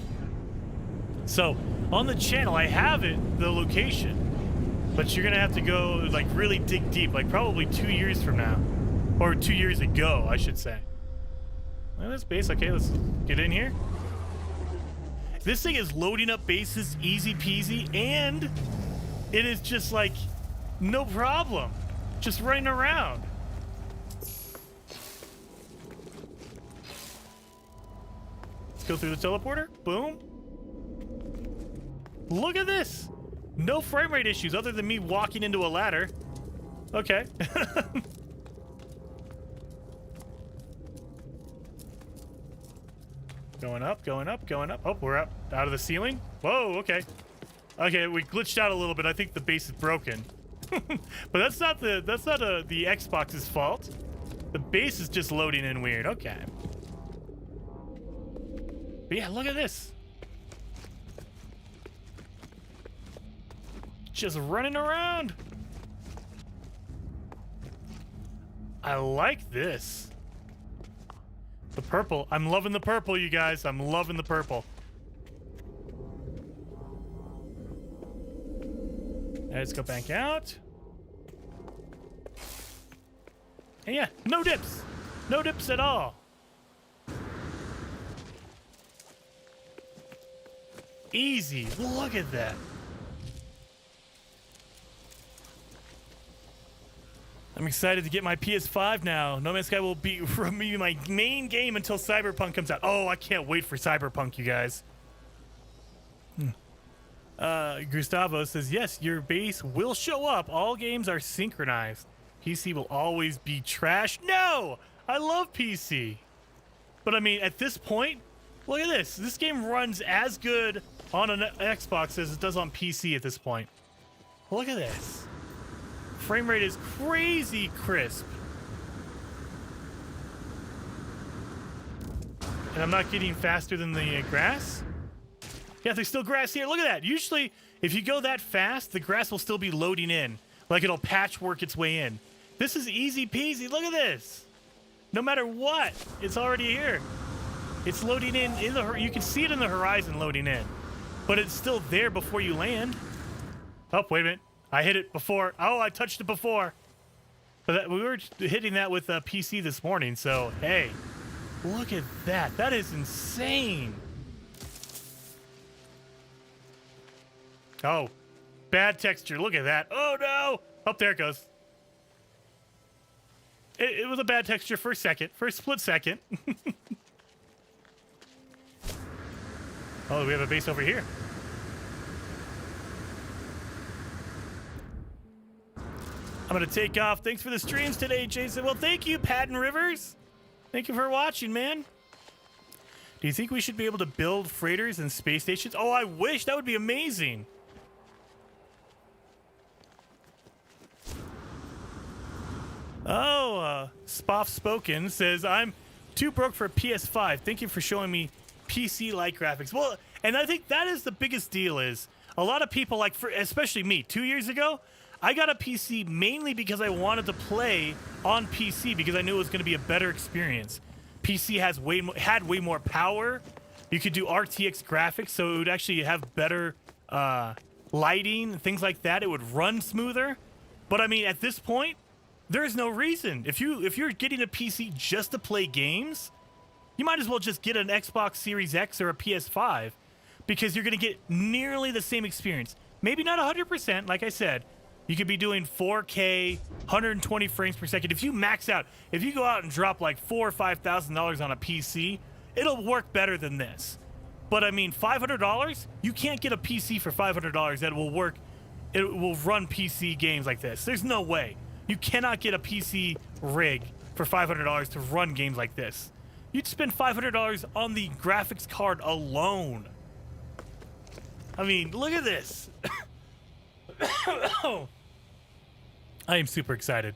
So, on the channel, I have the location, but you're going to have to go, like, really dig deep, like, probably 2 years from now. Or 2 years ago, I should say. Well, that's base. Okay, let's get in here. This thing is loading up bases easy peasy, and it is just like no problem. Just running around. Let's go through the teleporter. Boom. Look at this. No frame rate issues other than me walking into a ladder. Okay. Going up, going up, going up. Oh, we're up out of the ceiling. Whoa, okay. Okay, we glitched out a little bit. I think the base is broken. But that's not the Xbox's fault. The base is just loading in weird. Okay. But yeah, look at this. Just running around. I like this. The purple. I'm loving the purple, you guys. I'm loving the purple. Let's go back out. And yeah, no dips. No dips at all. Easy. Look at that. I'm excited to get my PS5 now. No Man's Sky will be my main game until Cyberpunk comes out. Oh, I can't wait for Cyberpunk, you guys. Gustavo says, yes, your base will show up. All games are synchronized. PC will always be trash. No! I love PC. But I mean, at this point, look at this. This game runs as good on an Xbox as it does on PC at this point. Look at this. Frame rate is crazy crisp. And I'm not getting faster than the grass. Yeah, there's still grass here. Look at that. Usually, if you go that fast, the grass will still be loading in. Like it'll patchwork its way in. This is easy peasy. Look at this. No matter what, it's already here. It's loading in the you can see it in the horizon loading in. But it's still there before you land. Oh, wait a minute. I hit it before. Oh, I touched it before. But we were hitting that with a PC this morning, so hey. Look at that. That is insane. Oh, bad texture. Look at that. Oh, no. Oh, there it goes. It was a bad texture for a second, for a split second. Oh, we have a base over here. I'm going to take off. Thanks for the streams today, Jason. Well, thank you, Patton Rivers. Thank you for watching, man. Do you think we should be able to build freighters and space stations? Oh, I wish. That would be amazing. Oh, Spoff Spoken says, I'm too broke for a PS5. Thank you for showing me PC-like graphics. Well, and I think that is the biggest deal is a lot of people, like, especially me, 2 years ago, I got a PC mainly because I wanted to play on PC because I knew it was going to be a better experience. PC had way more power. You could do RTX graphics, so it would actually have better lighting, things like that. It would run smoother. But I mean, at this point, there's no reason. If you're getting a PC just to play games, you might as well just get an Xbox Series X or a PS5 because you're going to get nearly the same experience. Maybe not 100%, like I said, You could be doing 4K, 120 frames per second. If you max out, if you go out and drop like $4,000 or $5,000 on a PC, it'll work better than this. But I mean, $500, you can't get a PC for $500 that will work. It will run PC games like this. There's no way. You cannot get a PC rig for $500 to run games like this. You'd spend $500 on the graphics card alone. I mean, look at this. I am super excited.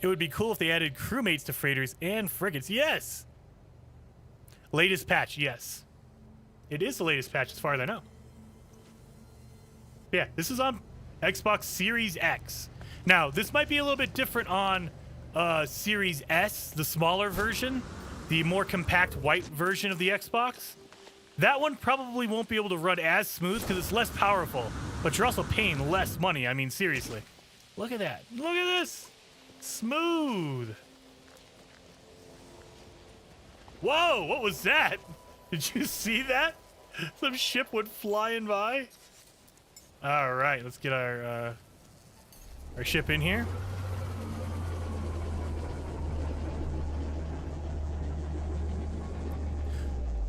It would be cool if they added crewmates to freighters and frigates. Yes. Latest patch, yes. It is the latest patch as far as I know. Yeah, this is on Xbox Series X. Now, this might be a little bit different on Series S, the smaller version, the more compact white version of the Xbox. That one probably won't be able to run as smooth because it's less powerful, but you're also paying less money. I mean, seriously. Look at that. Look at this. Smooth. Whoa, what was that? Did you see that? Some ship went flying by. All right, let's get our ship in here.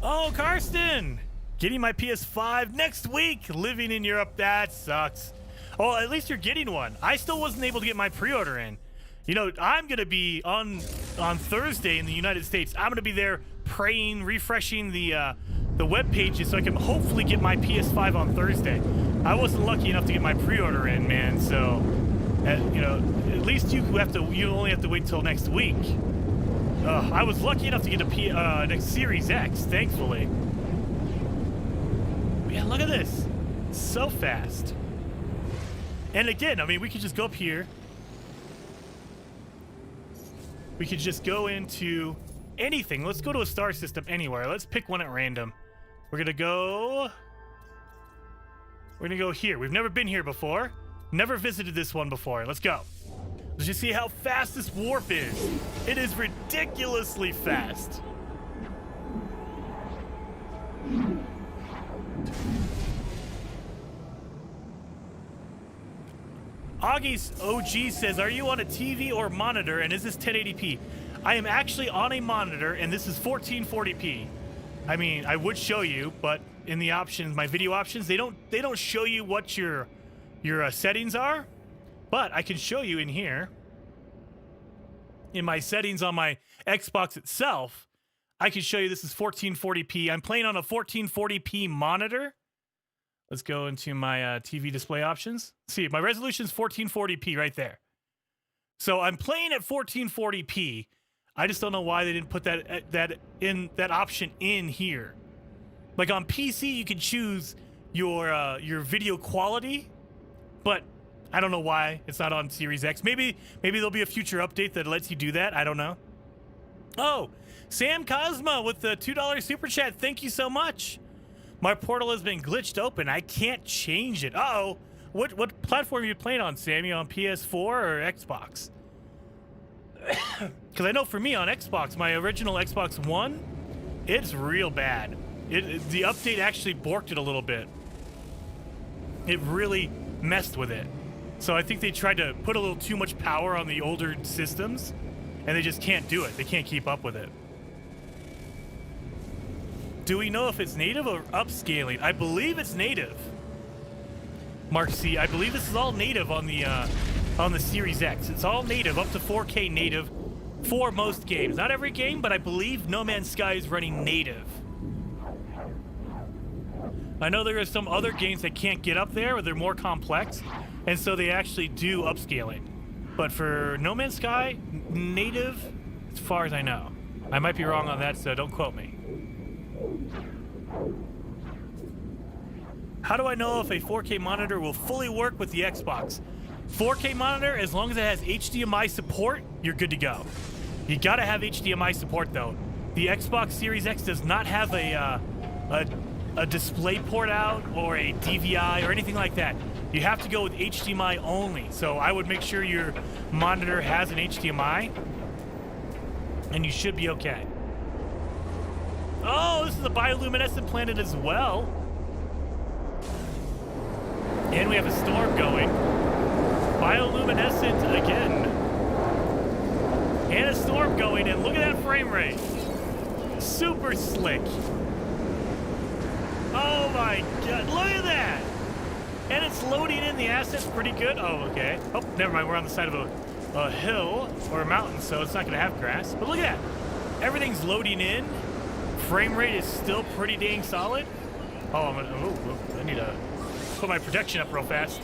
Oh, Karsten! Getting my PS5 next week. Living in Europe, that sucks. Oh, at least you're getting one. I still wasn't able to get my pre-order in. You know, I'm gonna be on Thursday in the United States. I'm gonna be there praying, refreshing the web pages so I can hopefully get my PS5 on Thursday. I wasn't lucky enough to get my pre-order in, man. So, you know, at least you only have to wait till next week. I was lucky enough to get a next Series X, thankfully. Yeah, look at this. So fast. And again, I mean, we could just go up here. We could just go into anything. Let's go to a star system anywhere. Let's pick one at random. We're gonna go here. We've never been here before. Never visited this one before. Let's go. Let's just see how fast this warp is. It is ridiculously fast. Augie's OG says, are you on a TV or monitor, and is this 1080p? I am actually on a monitor, and this is 1440p. I mean, I would show you, but in the options, my video options, they don't show you what your settings are, but I can show you in here. In my settings on my Xbox itself, I can show you this is 1440p. I'm playing on a 1440p monitor. Let's go into my TV display options. See, my resolution is 1440p right there. So I'm playing at 1440p. I just don't know why they didn't put that option in here. Like on PC, you can choose your video quality, but I don't know why it's not on Series X. Maybe there'll be a future update that lets you do that. I don't know. Oh, Sam Cosmo with the $2 super chat. Thank you so much. My portal has been glitched open. I can't change it. Uh-oh. What platform are you playing on, Sammy? On PS4 or Xbox? Because I know for me on Xbox, my original Xbox One, it's real bad. The update actually borked it a little bit. It really messed with it. So I think they tried to put a little too much power on the older systems, and they just can't do it. They can't keep up with it. Do we know if it's native or upscaling? I believe it's native. Mark C, I believe this is all native on the Series X. It's all native, up to 4K native for most games. Not every game, but I believe No Man's Sky is running native. I know there are some other games that can't get up there, or they're more complex, and so they actually do upscaling. But for No Man's Sky, native, as far as I know. I might be wrong on that, so don't quote me. How do I know if a 4K monitor will fully work with the Xbox? 4K monitor, as long as it has HDMI support, you're good to go. You gotta have HDMI support though. The Xbox Series X does not have a display port out or a DVI or anything like that. You have to go with HDMI only. So I would make sure your monitor has an HDMI, and you should be okay. Oh, this is a bioluminescent planet as well. And we have a storm going. bioluminescent again. And a storm going in. Look at that frame rate. Super slick. Oh my god, look at that. And it's loading in the assets pretty good. Oh, okay. Oh, never mind. We're on the side of a hill or a mountain, so it's not going to have grass. But look at that. Everything's loading in. Frame rate is still pretty dang solid. Oh, I need to put my protection up real fast.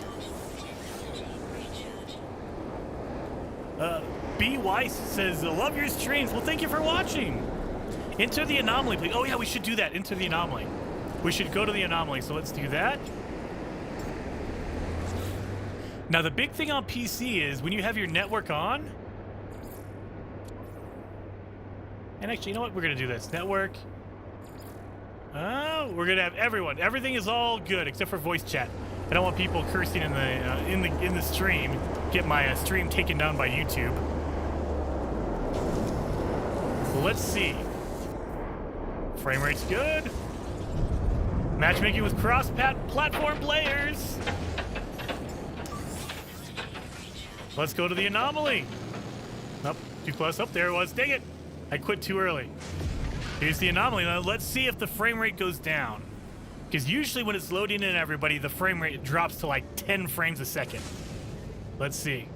B. Weiss says, love your streams. Well, thank you for watching. Enter the anomaly, please. Oh, yeah, we should do that. Enter the anomaly. We should go to the anomaly, so let's do that. Now, the big thing on PC is when you have your network on... And actually, you know what? We're going to do this. Network. Oh, we're going to have everyone. Everything is all good except for voice chat. I don't want people cursing in the stream. Get my stream taken down by YouTube. Let's see. Frame rate's good. Matchmaking with cross-platform players. Let's go to the anomaly. Nope, too close. Oh, there it was. Dang it. I quit too early. Here's the anomaly. Now let's see if the frame rate goes down. Because usually when it's loading in everybody, the frame rate drops to like 10 frames a second. Let's see.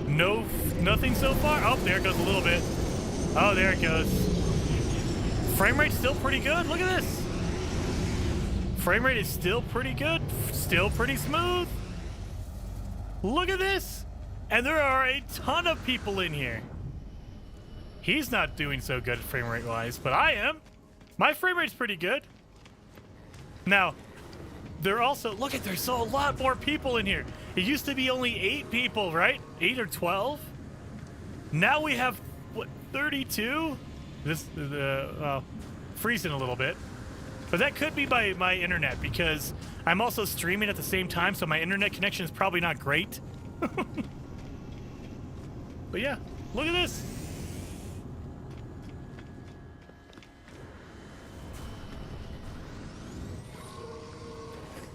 No, nothing so far. Oh, there it goes a little bit. Oh, there it goes. Frame rate's still pretty good. Look at this. Frame rate is still pretty good. Still pretty smooth. Look at this. And there are a ton of people in here. He's not doing so good frame rate wise, but I am. My frame rate's pretty good. Now, they're also, look at, there's a lot more people in here. It used to be only 8 people, right? 8 or 12. Now we have, what, 32? This, freezing a little bit. But that could be by my internet because I'm also streaming at the same time, so my internet connection is probably not great. But yeah, look at this.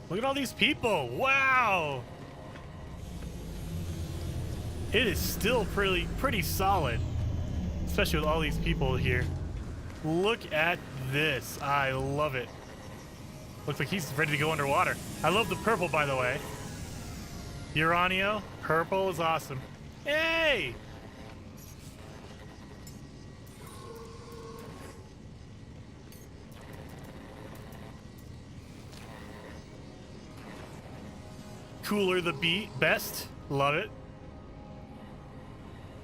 Look at all these people. Wow. It is still pretty solid, especially with all these people here. Look at this. I love it. Looks like he's ready to go underwater. I love the purple, by the way. Uranio, purple is awesome. Hey! Cooler the beat, best. Love it.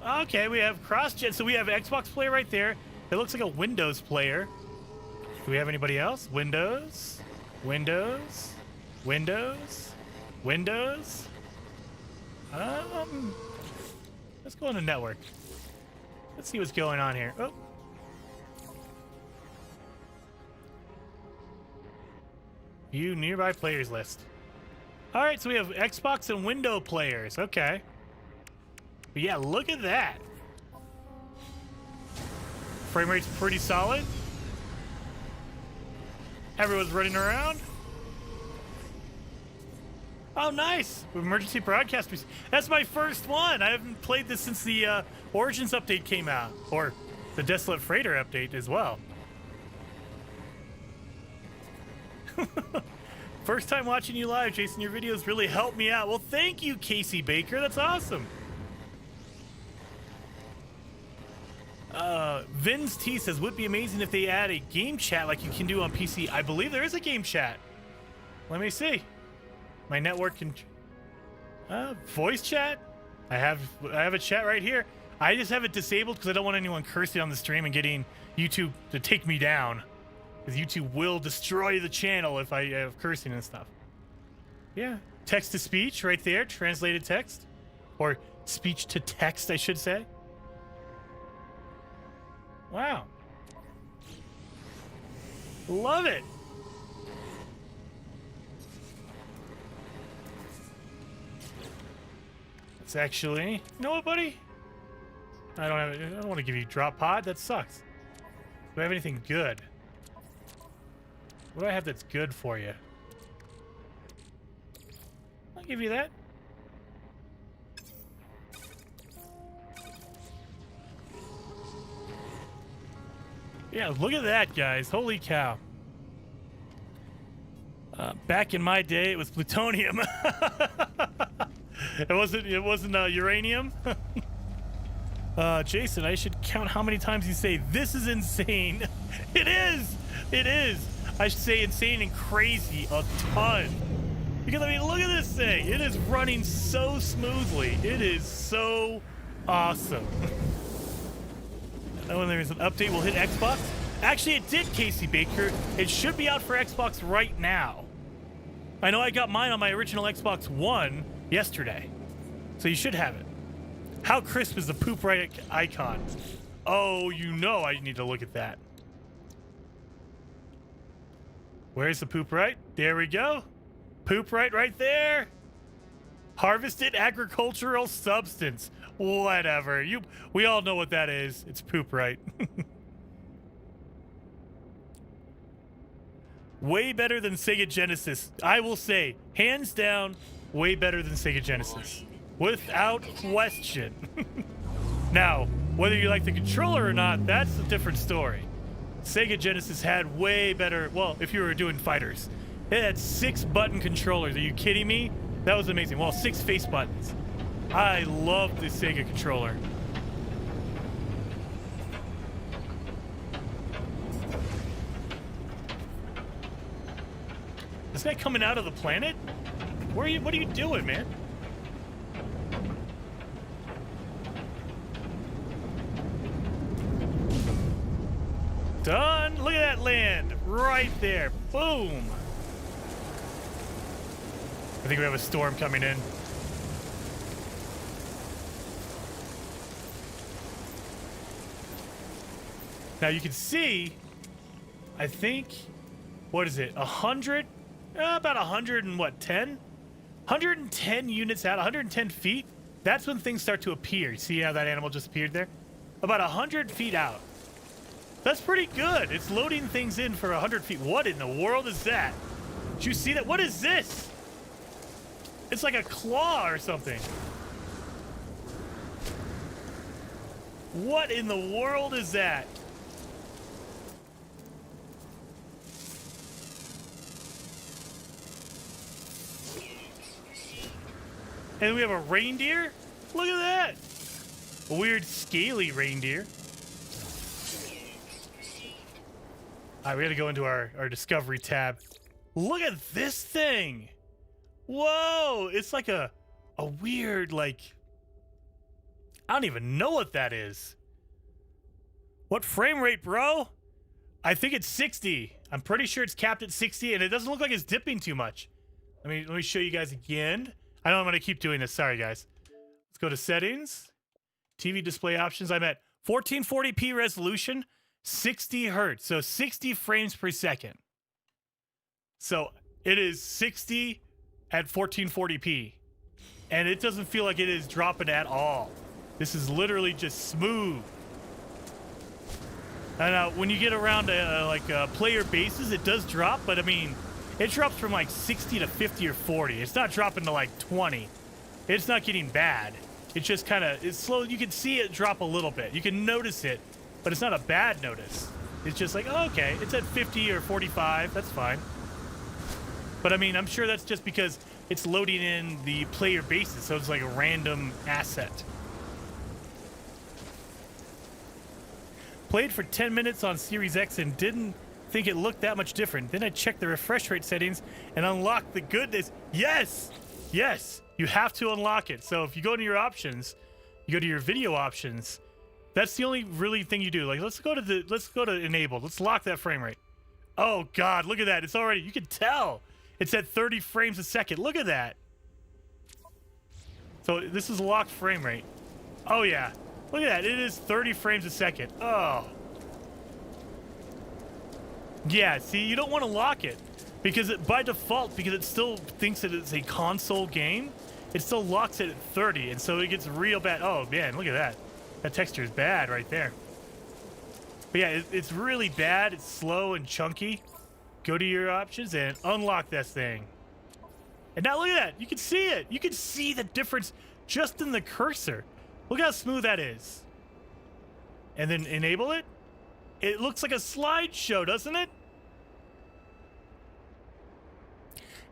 Okay, we have cross-gen. So we have Xbox player right there. It looks like a Windows player. Do we have anybody else? Windows? Windows? Windows? Windows? Let's go on the network. Let's see what's going on here. Oh. View nearby players list. All right, so we have Xbox and Windows players. Okay. But yeah, look at that. Frame rate's pretty solid. Everyone's running around. Oh, nice. Emergency broadcast. That's my first one. I haven't played this since the Origins update came out. Or the Desolate Freighter update as well. First time watching you live, Jason. Your videos really helped me out. Well, thank you, Casey Baker. That's awesome. Vin's T says, would be amazing if they add a game chat like you can do on PC. I believe there is a game chat. Let me see. My network can... voice chat? I have a chat right here. I just have it disabled because I don't want anyone cursing on the stream and getting YouTube to take me down. Because YouTube will destroy the channel if I have cursing and stuff. Yeah. Text to speech right there. Translated text. Or speech to text, I should say. Wow. Love it. It's actually... You know what, buddy? I don't want to give you drop pod. That sucks. Do I have anything good? What do I have that's good for you? I'll give you that. Yeah, look at that, guys. Holy cow. Back in my day, it was plutonium. It wasn't uranium. Jason, I should count how many times you say, this is insane. It is. It is. I should say insane and crazy a ton. Because, I mean, look at this thing. It is running so smoothly. It is so awesome. And when there's an update, we'll hit Xbox. Actually, it did, Casey Baker. It should be out for Xbox right now. I know I got mine on my original Xbox One yesterday. So you should have it. How crisp is the poop right icon? Oh, you know I need to look at that. Where's the poop right? There we go. Poop right there. Harvested agricultural substance. Whatever. We all know what that is. It's poop right. Way better than Sega Genesis. I will say, hands down, way better than Sega Genesis. Without question. Now, whether you like the controller or not, that's a different story. Sega Genesis had way better, well, if you were doing fighters. It had 6 button controllers. Are you kidding me? That was amazing. Well, 6 face buttons. I love the Sega controller. This guy coming out of the planet? Where are you? What are you doing, man? Done. Look at that land right there. Boom. I think we have a storm coming in. Now you can see, I think, what is it? 100? About 100 and what, 10? 110 units out, 110 feet. That's when things start to appear. See how that animal just appeared there? About 100 feet out. That's pretty good. It's loading things in for 100 feet. What in the world is that? Did you see that? What is this? It's like a claw or something. What in the world is that? And we have a reindeer? Look at that! A weird scaly reindeer. Alright, we gotta go into our discovery tab. Look at this thing! Whoa! It's like a weird, like... I don't even know what that is. What frame rate, bro? I think it's 60. I'm pretty sure it's capped at 60, and it doesn't look like it's dipping too much. Let me show you guys again. I know I'm going to keep doing this. Sorry, guys. Let's go to settings. TV display options. I'm at 1440p resolution, 60 hertz. So 60 frames per second. So it is 60 at 1440p. And it doesn't feel like it is dropping at all. This is literally just smooth. And when you get around player bases, it does drop. But, I mean, it drops from like 60 to 50 or 40. It's not dropping to like 20. It's not getting bad. It's just kind of, it's slow. You can see it drop a little bit. You can notice it, but it's not a bad notice. It's just like, oh, okay, it's at 50 or 45. That's fine. But I mean, I'm sure that's just because it's loading in the player bases. So it's like a random asset. Played for 10 minutes on Series X and didn't think it looked that much different. Then I checked the refresh rate settings and unlocked the goodness. Yes, yes, you have to unlock it. So if you go to your options, you go to your video options. That's the only really thing you do. Like, let's go to enabled. Let's lock that frame rate. Oh God, look at that. It's already, you can tell it's at 30 frames a second. Look at that. So this is locked frame rate. Oh yeah. Look at that. It is 30 frames a second. Oh. Yeah, see, you don't want to lock it because by default, because it still thinks that it's a console game, it still locks it at 30, and so it gets real bad. Oh man, look at that. That texture is bad right there. But yeah, it's really bad. It's slow and chunky. Go to your options and unlock this thing. And now look at that. You can see it. You can see the difference just in the cursor. Look how smooth that is. And then enable it. It looks like a slideshow, doesn't it?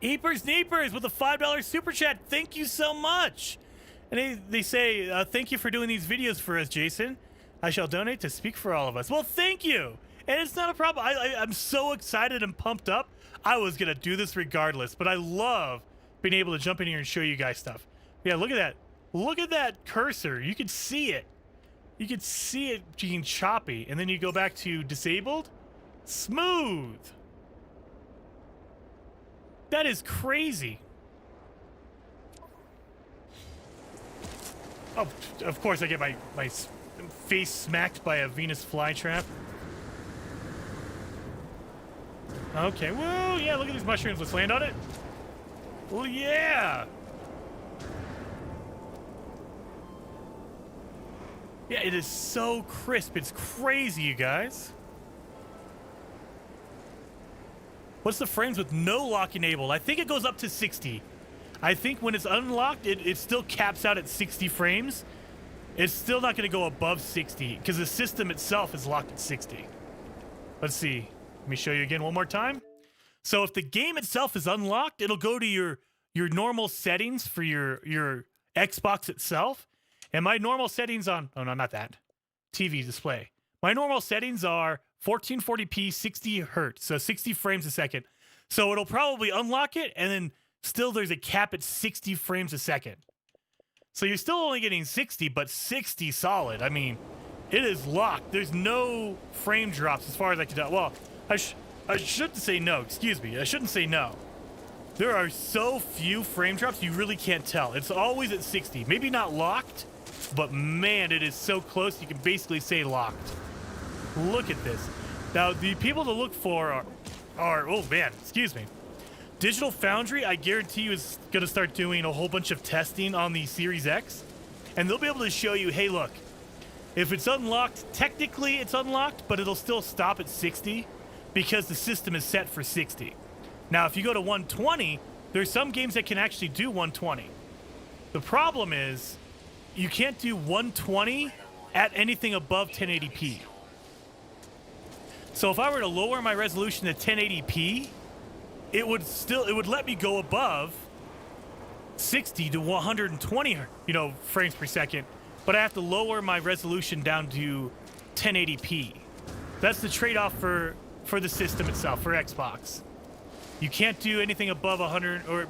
Eepers Neepers with a $5 super chat. Thank you so much. And they say, thank you for doing these videos for us, Jason. I shall donate to speak for all of us. Well, thank you. And it's not a problem. I'm so excited and pumped up. I was going to do this regardless, but I love being able to jump in here and show you guys stuff. Yeah, look at that. Look at that cursor. You can see it. You can see it being choppy. And then you go back to disabled. Smooth. That is crazy. Oh, of course I get my face smacked by a Venus flytrap. Okay, well, yeah, look at these mushrooms. Let's land on it. Well, yeah. Yeah, it is so crisp. It's crazy, you guys. What's the frames with no lock enabled? I think it goes up to 60. I think when it's unlocked, it still caps out at 60 frames. It's still not going to go above 60 because the system itself is locked at 60. Let's see. Let me show you again one more time. So if the game itself is unlocked, it'll go to your normal settings for your Xbox itself. And my normal settings on, oh no, not that, TV display. My normal settings are 1440p, 60 hertz, so 60 frames a second. So it'll probably unlock it, and then still there's a cap at 60 frames a second. So you're still only getting 60, but 60 solid. I mean, it is locked. There's no frame drops as far as I can tell. Well, I shouldn't say no. Excuse me. I shouldn't say no. There are so few frame drops, you really can't tell. It's always at 60. Maybe not locked, but man, it is so close, you can basically say locked. Look at this. Now, the people to look for are oh man, excuse me. Digital Foundry, I guarantee you, is going to start doing a whole bunch of testing on the Series X. And they'll be able to show you, hey, look, if it's unlocked, technically it's unlocked, but it'll still stop at 60 because the system is set for 60. Now, if you go to 120, there's some games that can actually do 120. The problem is you can't do 120 at anything above 1080p. So if I were to lower my resolution to 1080p, it would let me go above 60 to 120, frames per second, but I have to lower my resolution down to 1080p. That's the trade-off for the system itself, for Xbox. You can't do anything above 100 or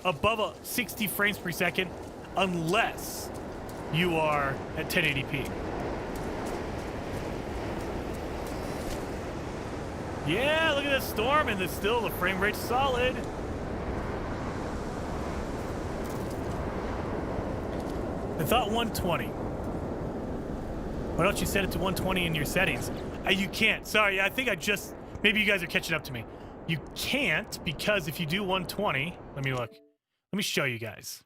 above 60 frames per second unless you are at 1080p. Yeah, look at that storm, and still the frame rate's solid. I thought 120. Why don't you set it to 120 in your settings? You can't. Sorry, I think maybe you guys are catching up to me. You can't, because if you do 120, let me look. Let me show you guys.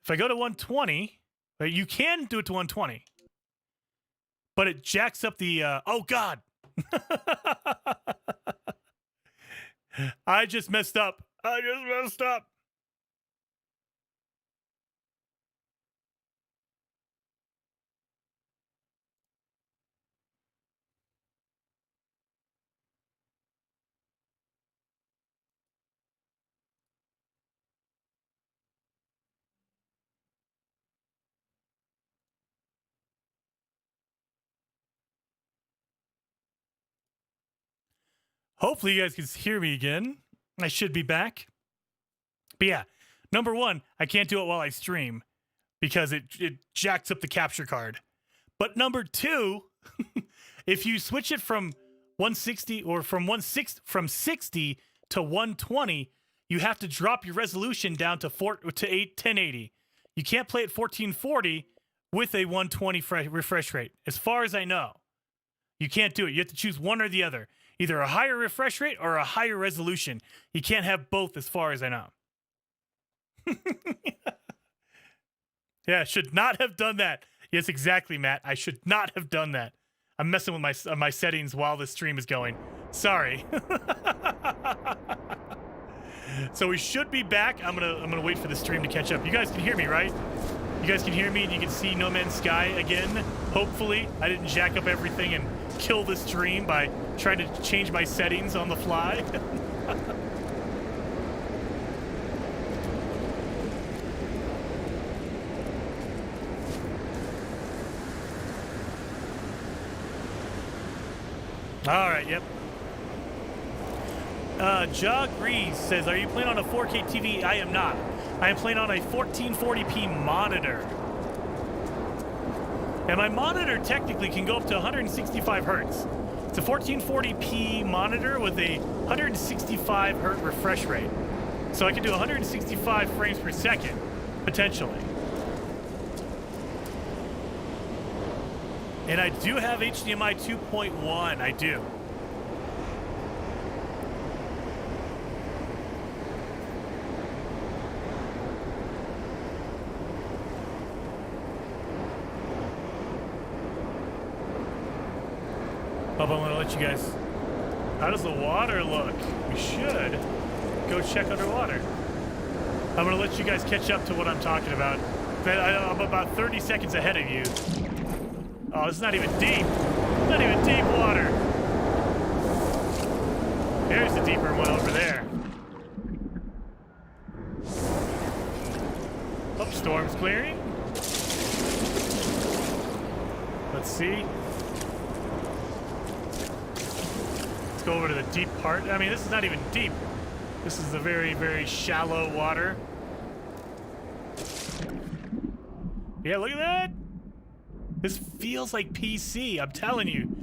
If I go to 120, you can do it to 120. But it jacks up the, oh God. I just messed up. Hopefully you guys can hear me again. I should be back. But yeah, number one, I can't do it while I stream because it jacks up the capture card. But number two, if you switch it from 160 or from 60 to 120, you have to drop your resolution down to 1080. You can't play at 1440 with a 120 refresh rate. As far as I know, you can't do it. You have to choose one or the other. Either a higher refresh rate or a higher resolution. You can't have both as far as I know. Yeah, should not have done that. Yes, exactly, Matt. I should not have done that. I'm messing with my settings while this stream is going. Sorry. So we should be back. I'm gonna wait for the stream to catch up. You guys can hear me, right? You guys can hear me and you can see No Man's Sky again. Hopefully, I didn't jack up everything and kill the stream by trying to change my settings on the fly. All right, yep. Ja Grease says, are you playing on a 4K TV? I am not. I am playing on a 1440p monitor. And my monitor technically can go up to 165 hertz. It's a 1440p monitor with a 165 hertz refresh rate. So I can do 165 frames per second, potentially. And I do have HDMI 2.1, I do. Oh, but I want to let you guys... How does the water look? We should go check underwater. I'm going to let you guys catch up to what I'm talking about. I'm about 30 seconds ahead of you. Oh, it's not even deep. It's not even deep water. There's the deeper one over there. Oh, storm's clearing. Let's see. Let's go over to the deep part. I mean, this is not even deep. This is the very, very shallow water. Yeah, look at that. This feels like PC. I'm telling you.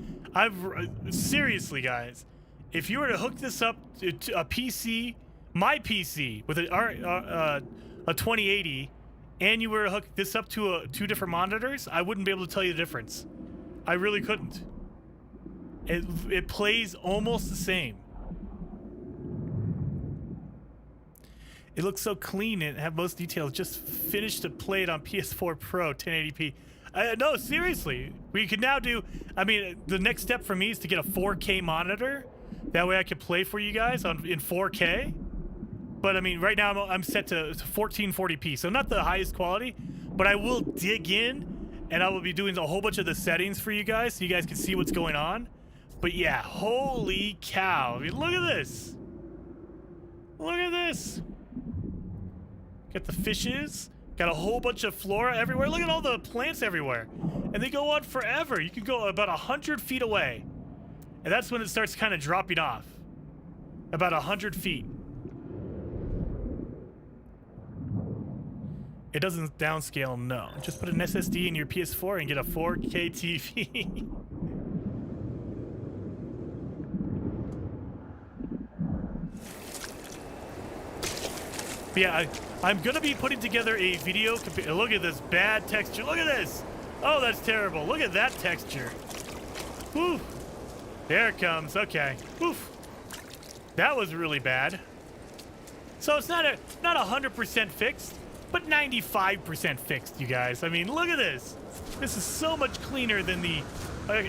Seriously, guys. If you were to hook this up to a PC, my PC, with a 2080, and you were to hook this up to two different monitors, I wouldn't be able to tell you the difference. I really couldn't. It plays almost the same. It looks so clean and have most details. Just finished to play it on PS4 Pro 1080p. No, seriously. We could now do... I mean, the next step for me is to get a 4K monitor. That way I could play for you guys in 4K. But, I mean, right now I'm set to 1440p. So not the highest quality. But I will dig in. And I will be doing a whole bunch of the settings for you guys. So you guys can see what's going on. But, yeah. Holy cow. I mean, look at this. Look at this. Got the fishes. Got a whole bunch of flora everywhere. Look at all the plants everywhere. And they go on forever. You can go about 100 feet away. And that's when it starts kind of dropping off. About 100 feet. It doesn't downscale, no. Just put an SSD in your PS4 and get a 4K TV. Yeah, I'm gonna be putting together a video. Look at this bad texture. Look at this. Oh, that's terrible. Look at that texture. Whew. There it comes. Okay. Oof. That was really bad. So it's not 100% fixed, but 95% fixed, you guys. I mean, look at this. This is so much cleaner than the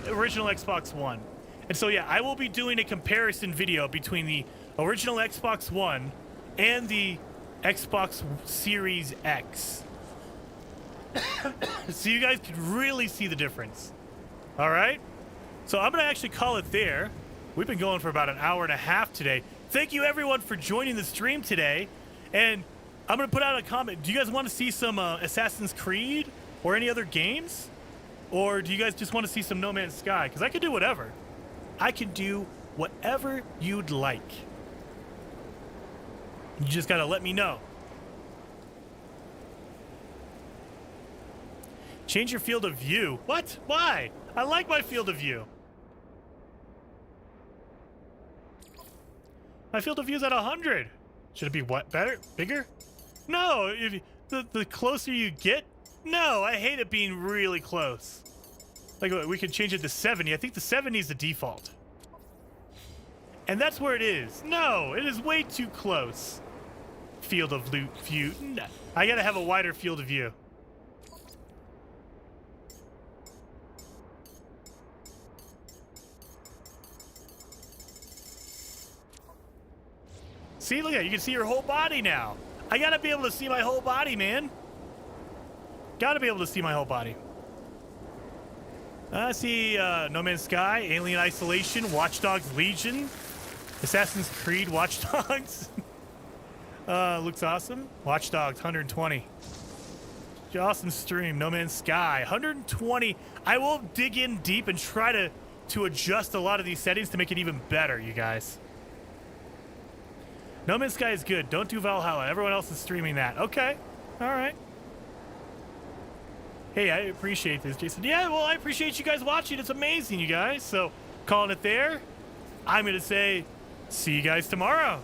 original Xbox One. And so, yeah, I will be doing a comparison video between the original Xbox One and the Xbox Series X. So you guys can really see the difference. All right? So I'm going to actually call it there. We've been going for about an hour and a half today. Thank you, everyone, for joining the stream today. And I'm going to put out a comment. Do you guys want to see some Assassin's Creed or any other games? Or do you guys just want to see some No Man's Sky? Because I can do whatever. I can do whatever you'd like. You just gotta let me know. Change your field of view. What? Why? I like my field of view. My field of view is at 100. Should it be what? Better? Bigger? No. If the closer you get. No, I hate it being really close. Like, we could change it to 70. I think the 70 is the default. And that's where it is. No, it is way too close. Field of view. No. I gotta have a wider field of view. See, look at it. You can see your whole body now. I gotta be able to see my whole body, man. Gotta be able to see my whole body. I see No Man's Sky, Alien Isolation, Watch Dogs Legion, Assassin's Creed Watch Dogs. Looks awesome. Watch Dogs 120. Awesome stream. No Man's Sky 120. I will dig in deep and try to adjust a lot of these settings to make it even better, you guys. No Man's Sky is good. Don't do Valhalla. Everyone else is streaming that. Okay. All right. Hey, I appreciate this, Jason. Yeah, well, I appreciate you guys watching. It's amazing, you guys. So, calling it there. I'm going to say, see you guys tomorrow.